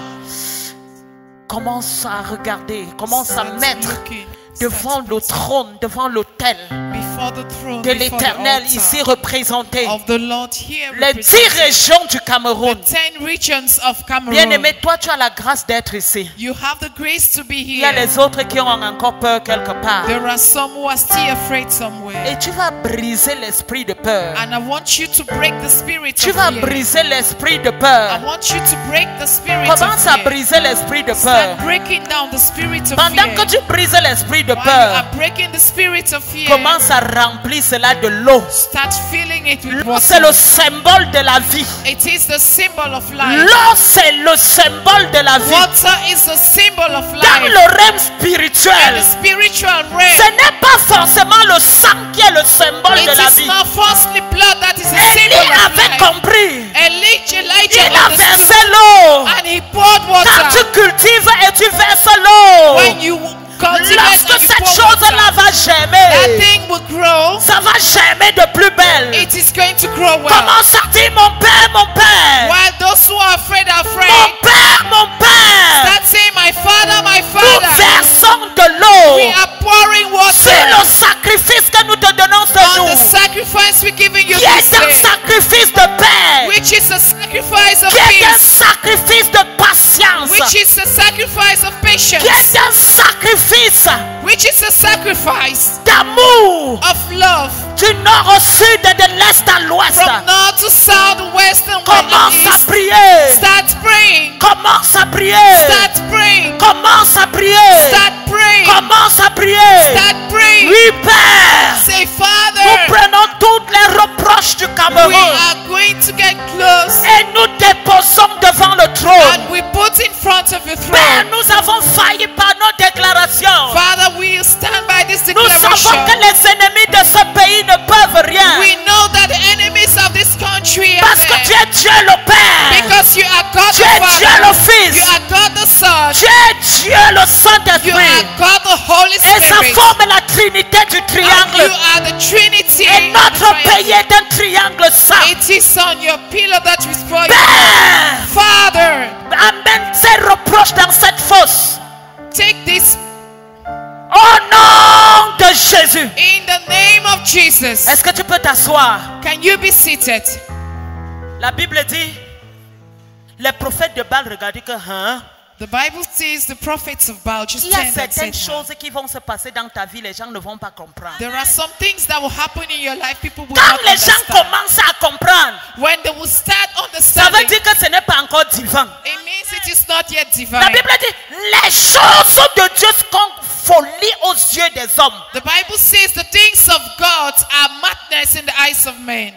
Commence à regarder, commence à Start mettre looking, devant start le trône, devant l'autel before the throne, de before the l'Éternel altar ici représenté. of the Lord here Les 10 represented. régions du Cameroun. The 10 regions of Cameroon. Bien-aimé, toi tu as la grâce d'être ici. You have the grace to be Il y a here. les autres qui ont encore peur quelque part. There are some who are still afraid somewhere. Et tu vas briser l'esprit de peur. And I want you to break the spirit Tu of vas fear. briser l'esprit de I peur. want you to break the spirit Commence of à fear. briser l'esprit de peur. Start breaking down the spirit of Pendant fear. que tu brises l'esprit de While you are peur, breaking the spirit of fear, commence à remplir cela de l'eau. start filling it with L'eau, c'est water. le symbole de la vie. It is the symbol of life. L'eau, c'est le symbole de la vie. Water is the symbol of Dans life. le règne And spirituel, the spiritual ce realm, n'est pas forcément le sang qui est le symbole it de la is vie. not falsely blood that is a Élie symbol of avait life. compris. Elijah Il a understood, versé l'eau. and he poured Quand tu water. cultives et tu verses l'eau, When you cultivate lorsque and you cette pour chose-là water, va that germer, thing will grow. ça va germer de plus belle. It is going to grow well. Commence à dire mon Père, mon Père. While those who are afraid are Mon afraid, Père, mon Père. start saying, my Father, my Nous Father. versons de l'eau We are pouring sur water le sacrifice que nous te donnons ce on jour, the sacrifice we're giving you qui est this un day, sacrifice de paix, which is a sacrifice of qui est un peace, sacrifice de patience, which is a sacrifice of patience, qui est un sacrifice which is a sacrifice d'amour, of love, Du nord au sud et de l'est à l'ouest. from north to south, west and Commence à east. prier. Start praying. Commence à prier. Start praying. Commence à prier. Start praying. Commence à prier. Start praying. Oui, Père. Say, Nous Father, prenons toutes les reproches du we Cameroun are going to get close et nous déposons devant le trône. and we put in front of your Père, throne. nous avons failli par nos déclarations. Father, we stand by this Nous savons declaration. que les ennemis de ce pays ne peuvent rien. We know that the enemies of this country are Parce que there. tu es Dieu le Père. Because you are God Tu the es Dieu le Father. Fils. You are God the Son. Tu es Dieu le You are Saint-Esprit. God the Holy Et ça Spirit. forme la trinité du And you triangle. are the Trinity. Et of the notre triangle. pays est un triangle saint. It is on your pillar that is for you. Père, Father, amène ces reproches dans cette fosse. take this Au nom de Jésus. in the name of Jesus. Est-ce que tu peux t'asseoir? Can you be seated? La Bible dit, les prophètes de Baal regardaient que, hein? The Bible says the prophets of Baal just Il y a turned and certaines said, choses qui vont se passer dans ta vie, les gens ne vont pas comprendre. there are some things that will happen in your life people will Quand not les gens understand. commencent à comprendre, When they will start ça veut understanding, dire que ce n'est pas encore divin. it means it is not yet La divine. Bible dit, les choses de Dieu sont folie aux yeux des hommes. The Bible says the things of God are madness in the eyes of men.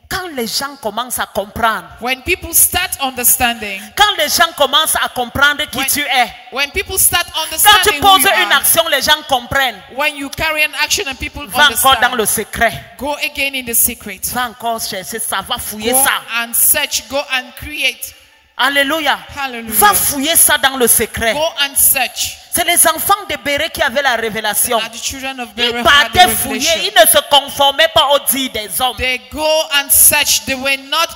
Quand les gens commencent à comprendre, When people start understanding, quand les gens commencent à comprendre qui When- tu es, when people start quand tu understanding who poses you une are, action, les gens comprennent. when you carry an action and people Va encore dans understand, le secret. go again in the secret. Va encore chercher ça, va fouiller Go ça. and search, go and create. Alléluia. Hallelujah. Va fouiller ça dans le secret. Go and search. C'est les enfants de Béré qui avaient la révélation. Are the children of Ils Bera had the partaient fouiller, revelation. ils ne se conformaient pas aux dits des hommes. They go and search. They were not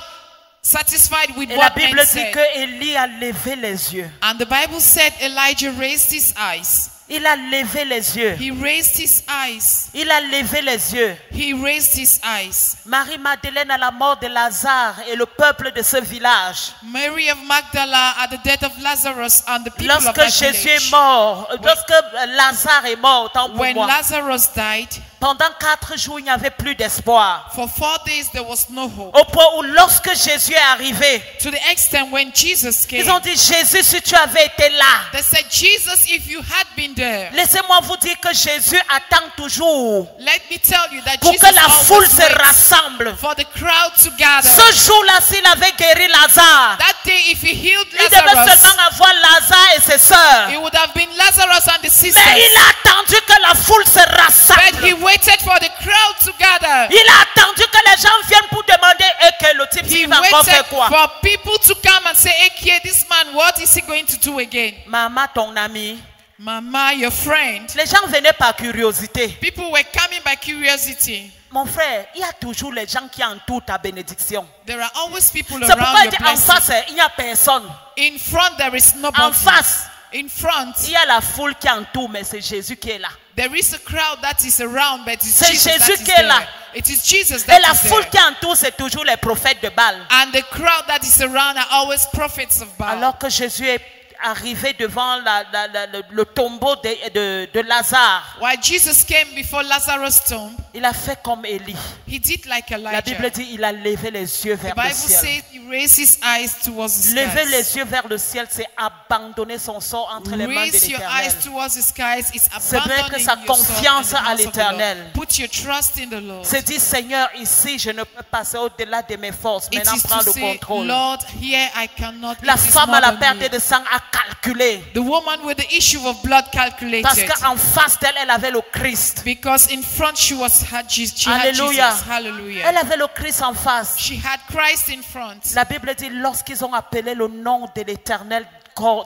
satisfied with Et la what Bible men dit said. que Élie a levé les yeux. And the Bible said Elijah raised his eyes. Il a levé les yeux. He raised his eyes. Il a levé les yeux. He raised his eyes. Marie-Madeleine à la mort de Lazare et le peuple de ce village. Mary of Magdala at the death of Lazarus and the people of Lorsque that Jésus est village. mort, lorsque Lazare est mort, autant pour When moi, Lazarus died, pendant 4 jours, il n'y avait plus d'espoir. for 4 days there was no hope. Au point où lorsque Jésus est arrivé, To the extent when Jesus came, ils ont dit, Jésus, si tu avais été là, they said, Jesus, if you had been there, laissez-moi vous dire que Jésus attend toujours let me tell you that pour Jesus que la foule always se waits rassemble. for the crowd to gather. Ce jour-là, s'il avait guéri Lazare, That day, if he healed il devait Lazarus, seulement avoir Lazare et ses sœurs. it would have been Lazarus and the sisters. Mais il a attendu que la foule se But rassemble. he waited for the crowd to gather. Il a attendu que les gens viennent pour demander que le type He il va encore waited faire quoi. for people to come and say, hey, Kia, this man, what is he going to do again? Maman, ton ami. Mama, your friend. Les gens venaient par curiosité. People were coming by curiosity. Mon frère, il y a toujours les gens qui entourent ta bénédiction. There are always people C'est pourquoi around il your dit en blessing. face, il n'y a personne. In front, there is En nobody. face, In front, il y a la foule qui entoure, mais c'est Jésus qui est là. there is a crowd that is around, but it's C'est Jesus that Jésus is qui est là. there. It is Jesus Et that la is foule there. qui entoure, c'est toujours les prophètes de Baal. And the crowd that is around are always prophets of Baal. Alors que Jésus est arrivé devant le tombeau de Lazare, While Jesus came before Lazarus' tomb, il a fait comme Élie. he did like La Bible Elijah. dit il a levé les yeux The vers le Bible ciel. says he raised his eyes towards the Lever skies. les yeux vers le ciel, c'est abandonner son sort entre les mains de Raise your l'Éternel. eyes towards the skies is C'est mettre abandoning sa your soul confiance in the à hands of the l'Éternel. Lord. Put your trust in the Lord. C'est dire, Seigneur, ici, je ne peux passer au-delà de mes forces. It Maintenant, is prends to le say, contrôle. Lord, here I cannot. La It is femme more à la than perte me. de sang a calculé. The woman with the issue of blood Parce calculated. qu'en face d'elle, elle avait le Christ. Because in front she had Jesus. Alléluia. Hallelujah. Elle avait le Christ en face. She had Christ in front. La Bible dit, lorsqu'ils ont appelé le nom de l'Éternel,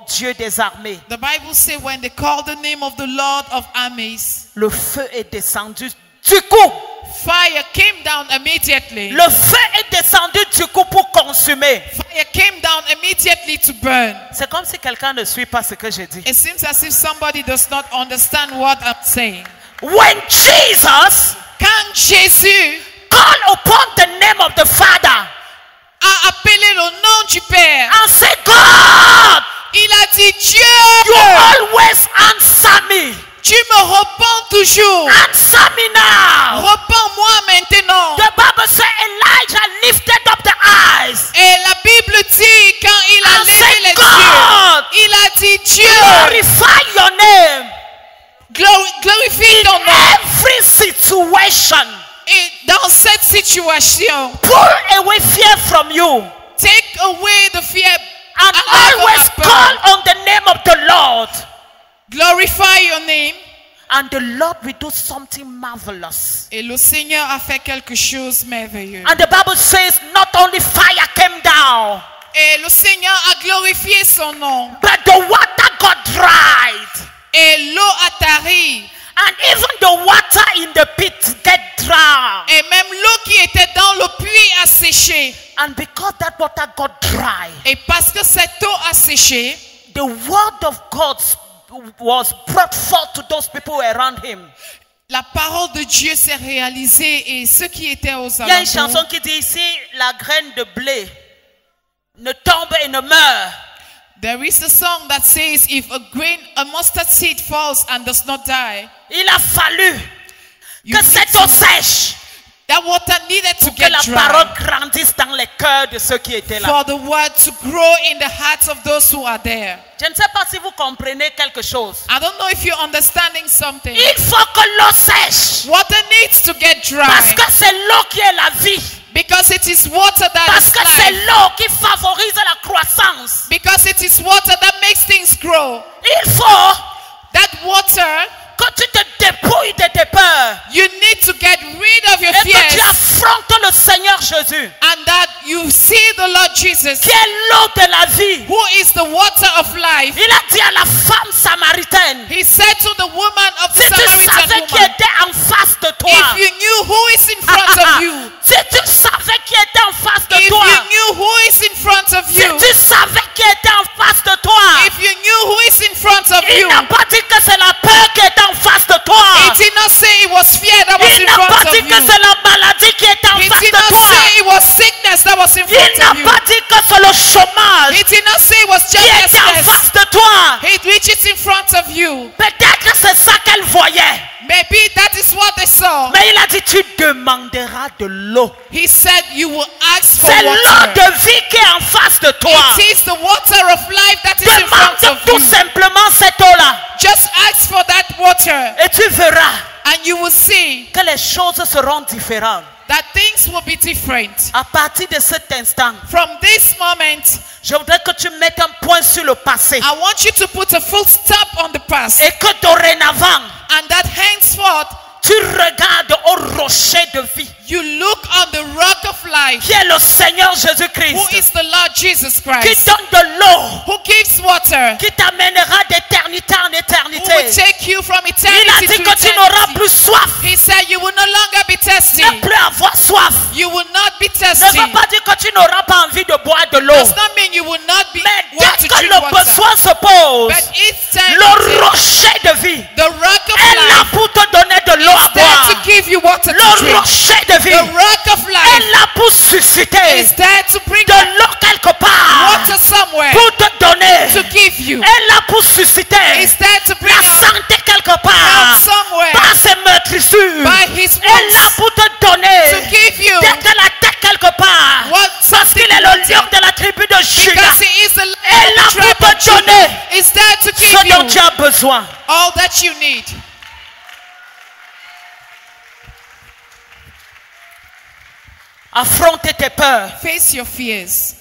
Dieu des armées, The Bible says when they called the name of the Lord of armies, le feu est descendu. Du coup, fire came down immediately. le feu est descendu du coup pour consumer. Fire came down immediately to burn. C'est comme si quelqu'un ne suit pas ce que je dis. It seems as if somebody does not understand what I'm saying. When Jesus Quand Jésus called upon the name of the Father a appelé le nom du Père, and said, God, il a dit you Dieu, always answer me. Tu me repens toujours. Answer me now. Repens-moi maintenant. The Bible says Elijah lifted up the eyes. Et la Bible dit, quand il a And levé said, les God, yeux, il a dit, Dieu, glorify your name. glorifie ton nom. Every situation. Et dans cette situation, Pull away fear from you. take away the fear And always call on the name of the Lord. Glorify your name. And the Lord will do something marvelous. Et le Seigneur a fait quelque chose de merveilleux. And the Bible says not only fire came down, Et le Seigneur a glorifié son nom. but the water got dried. Et l'eau a tari. And even the water in the pit get dry. Et même l'eau qui était dans le puits a séché. And because that water got dry, Et parce que cette eau a séché, the word of God was brought forth to those people around him. la parole de Dieu s'est réalisée et ceux qui étaient aux Il y a une alentours. chanson qui dit ici, la graine de blé ne tombe et ne meurt. There is a song that says, if a mustard seed falls and does not die, Il a fallu you que need cette eau to- sèche, that water needed to pour que get la dry. parole grandisse dans les cœurs de ceux qui étaient là. For the word to grow in the hearts of those who are there. Je ne sais pas si vous comprenez quelque chose. I don't know if you're understanding something. Il faut que l'eau sèche, Water needs to get parce dry. que c'est l'eau qui est la vie. Because it is water that Parce is que c'est life. l'eau qui favorise la croissance. Because it is water that makes things grow. Il faut That water, que tu te dépouilles de tes peurs you need to get rid of your et que tu fears. affrontes le Seigneur Jésus, And that you see the Lord Jesus, qui est l'eau de la vie. who is the water of life. Il a dit à la femme samaritaine, He said to the woman of the si tu Samaritan savais qui woman, était en face de toi, if you knew who is in front of you, si tu savais qui était en face de if toi, you knew who is in front of si you, tu savais qui était en face de toi, if you knew who is in front of il you, n'a pas dit que c'est la peur qui était en face de toi. he did not say it was fear that was Il in n'a front pas of dit que you. c'est la maladie qui était en He face did de not toi. say it was sickness that was in Il front n'a of you. pas dit que c'est le chômage He did not say it was qui était en joblessness. face de toi. Which is in front of you. Peut-être que c'est ça qu'elle voyait. Maybe that is what they saw. Mais il a dit, tu demanderas de l'eau. He said you will ask for C'est l'eau water. de vie qui est en face de toi. It is the water of life that is in front Demande of tout you. simplement cette eau-là. Just ask for that water Et tu verras and you will see que les choses seront différentes. that things will be different. À partir de cet instant, From this moment, je voudrais que tu mettes un point sur le passé. I want you to put a full stop on the past. Et que dorénavant, And that henceforth, tu regardes au rocher de vie, you look on the rock of life, qui est le Seigneur who Jésus-Christ, is the Lord Jesus qui Christ, donne de l'eau, who gives water, qui t'amènera d'éternité en who will éternité. take you from Il a eternity dit to que tu n'auras eternity. plus soif. He said you will no longer be thirsty. Ne plus avoir soif. You will not be Ne thirsty. veut pas dire que tu n'auras pas envie de boire de l'eau. Does not mean you will not be Mais want dès to que drink le water. besoin se pose, But each time le rocher de vie the rock of est là life pour te donner de l'eau à is there boire. to give you water to Le drink. rocher de vie The rock of est life là pour susciter is there to bring de l'eau quelque part, water somewhere pour te donner. to give you. Est là pour susciter Is there to bring la out santé quelque part. health somewhere Par ses meurtrissures. by his Est là wounds pour te donner to give you d'être la tête quelque part. what Parce qu'il est le lion de la tribu de Juda. because he is the Est là tribe pour of te donner Judah. Is there to ce give dont you tu as besoin. all that you need. Affronter tes peurs. Face your fears,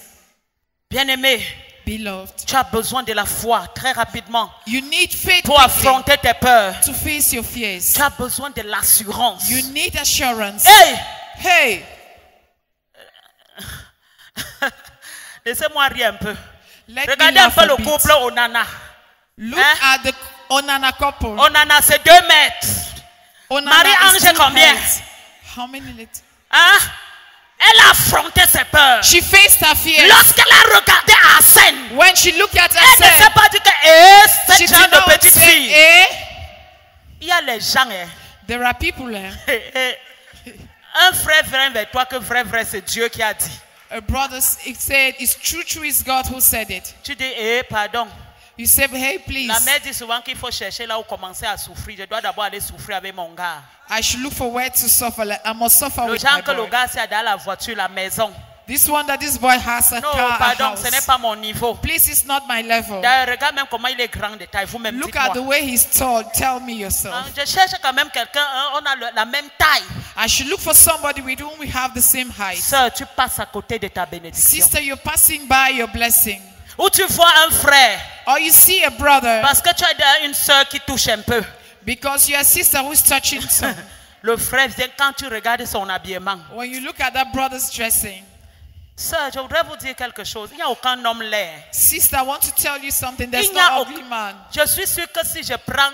Bien-aimé, beloved. tu as besoin de la foi très rapidement You need faith pour quickly affronter tes peurs. to face your fears. Tu as besoin de l'assurance. You need assurance. Hey! Hey, Laissez-moi rire un peu. let me Regardez un laugh peu a le bit. couple Onana. Look Hein? at the Onana couple. Onana, c'est 2 mètres. Onana Marie-Ange, is 2 combien? heights. How many liters? Hein? Elle a affronté ses peurs. She faced her fears. Lorsqu'elle a regardé Arsène, When she looked at elle ne s'est herself, pas dit que she cette did genre de not petite say, fille. eh? Il y a les gens. There are people there. Un frère vient vers toi que vrai c'est Dieu qui a dit. A brother said, it's true, it's God who said it. Tu dis, pardon. You say, hey, please. La mère dit souvent qu'il faut chercher là où commencer à souffrir. Je dois d'abord aller souffrir avec mon gars. I should look for where to suffer. Like, I must suffer Le with genre my que le boy. gars c'est dans la voiture, la maison. This one that this boy has a Non, car, a pardon, house. ce n'est pas mon niveau. Please, it's not my level. D'ailleurs, regarde même comment il est grand de taille. Vous-même Look at the dites-moi. way he's tall. Tell me yourself. Je cherche quand même quelqu'un, on a la même taille. I should look for somebody with whom we have the same height. Sœur, tu passes à côté de ta bénédiction. Sister, you're passing by your blessing. Ou tu vois un frère, Or you see a brother parce que tu as une sœur qui touche un peu. because you're a sister who's touching some. Le frère vient quand tu regardes son habillement. When you look at that brother's dressing. Sœur, je voudrais vous dire quelque chose. Il n'y a aucun homme laid. Sister, I want to tell you something. There's Il n'y a no aucun- ugly man. Je suis sûr que si je prends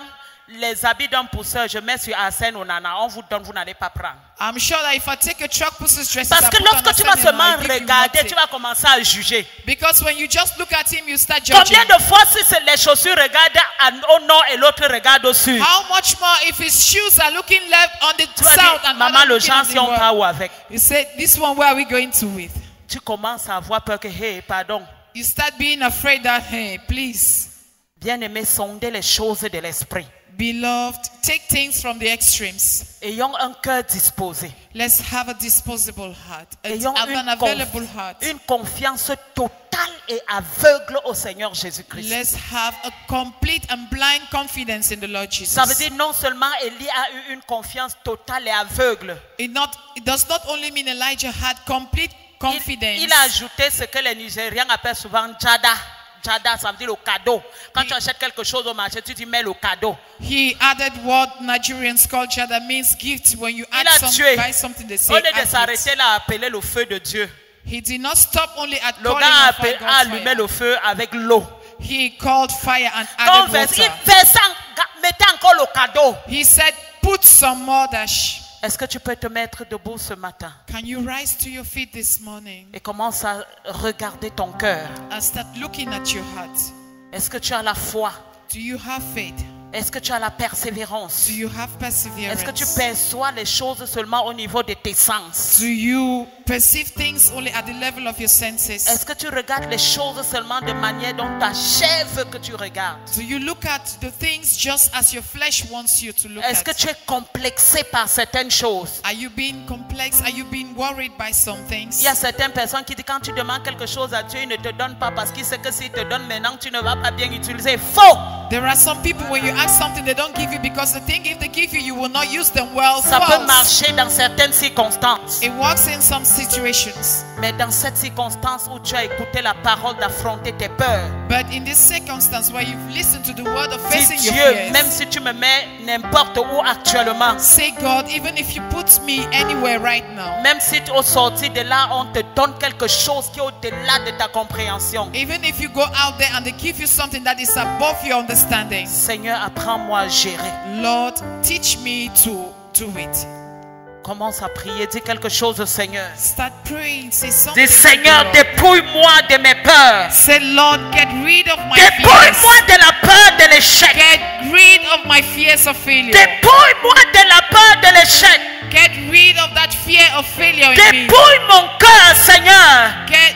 les habits d'un pousseur, je mets sur Arsène ou Nana, on vous donne, vous n'allez pas prendre. I'm sure that if I take a truck pussy's dresses, Parce I que put on lorsque a tu vas certain seulement line, if you want regarder, it. tu vas commencer à juger. Because when you just look at him, you start judging. Combien de fois si c'est les chaussures regardent au nord et l'autre regarde au sud? How much more if his shoes are looking left on the Tu vas south dire, and maman, other le looking gens at si the on west? part où avec? You say, this one, where are we going to with? Tu commences à avoir peur que, hey, pardon. You start being afraid that, hey, please, Bien-aimé, sondez les choses de l'esprit. beloved, take things from the extremes. Ayons un cœur disposé. Let's have a disposable heart, Ayons an available heart. une confiance totale et aveugle au Seigneur Jésus-Christ. Let's have a complete and blind confidence in the Lord Jesus. Ça veut dire non seulement Élie a eu une confiance totale et aveugle. It does not only mean Elijah had complete confidence. Il a ajouté ce que les Nigériens appellent souvent Jada. Jada, ça veut dire le cadeau. Quand tu achètes quelque chose au marché, tu dis mets le cadeau. He added what Nigerians call jada, means gift. When you Il a tué. buy something, they say Au lieu de add it. s'arrêter là à appeler le feu de Dieu, He did not stop only at le calling gars on a fire, God's allumé fire. le feu avec l'eau. He called fire and Quand added il water. mettez encore le cadeau. He said, put some more dash. Est-ce que tu peux te mettre debout ce matin Can you rise to your feet this morning et commence à regarder ton cœur? and start looking at your heart? Est-ce que tu as la foi? Do you have faith? Est-ce que tu as la persévérance? Do you have perseverance? Est-ce que tu perçois les choses seulement au niveau de tes sens? Do you perceive things only at the level of your senses? Est-ce que tu regardes les choses seulement de manière dont ta chair veut que tu regardes? Do you look at the things just as your flesh wants you to look Est-ce que at? tu es complexé par certaines choses? Are you being complex? Are you being worried by some things? Il y a certaines personnes qui disent quand tu demandes quelque chose à Dieu, il ne te donne pas parce qu'il sait que s'il te donne maintenant, tu ne vas pas bien utiliser. Faux! There are some people when you ask something they don't give you because they think if they give you, you will not use them well. Ça peut False. marcher dans certaines circonstances. It works in some situations. Mais dans cette circonstance où tu as écouté la parole d'affronter tes peurs, But in this circumstance where you've listened to the word of dis facing your Dieu, fears, même si tu me mets n'importe où actuellement, say, God, even if you put me anywhere right now, même si au sortir de là, on te donne quelque chose qui est au-delà de ta compréhension. even if you go out there and they give you something that is above your understanding, Seigneur, apprends-moi à gérer. Lord, teach me to do it. Commence à prier, dis quelque chose au Seigneur. Start praying. Say something. Dis to the Seigneur, Lord. dépouille-moi de mes peurs. Say, Lord, get rid of my Dépouille-moi fears. de la peur de l'échec. Get rid of my fears of failure. Dépouille-moi de la peur de l'échec. Get rid of that fear of failure in me. Dépouille mon cœur, Seigneur. Get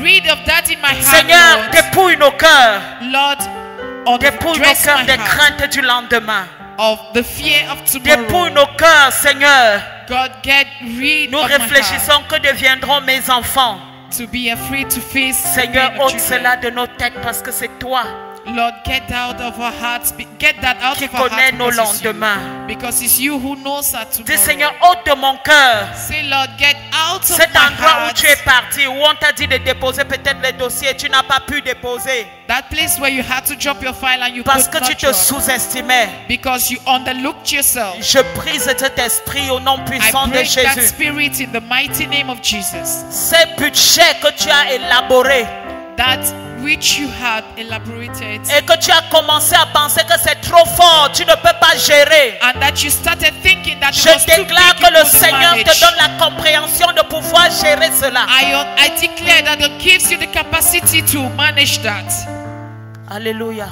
rid of that in my heart, Seigneur, Lord. dépouille nos cœurs. Lord, Dépouille nos undress cœurs my des heart craintes du lendemain. of the fear of tomorrow. Dépouille nos cœurs, Seigneur. God, get rid Nous of my heart réfléchissons que deviendront mes enfants. to be afraid to face the Seigneur, pain of ôte children. cela de nos têtes parce que c'est toi Lord, get out of our hearts. Get that out qui of our connais hearts nos because it's you. lendemains. Because it's you who knows our Dis tomorrow. Seigneur, ôte de mon cœur Say, Lord, get out of cet my endroit où heart. tu es parti, où on t'a dit de déposer peut-être les dossiers et tu n'as pas pu déposer That place where you had to drop your file and you parce could que tu not te drop. sous-estimais. Because you underlooked yourself. Je brise cet esprit au nom I puissant de break that Jésus. spirit in the mighty name of Jesus. Ces budgets que tu as élaborés That which you had elaborated et que tu as commencé à penser que c'est trop fort, tu ne peux pas gérer. and that you started thinking that it Je was too big, déclare you que le couldn't Seigneur te manage. donne la compréhension de pouvoir gérer cela. I declare that it gives you the capacity to manage that. Alléluia.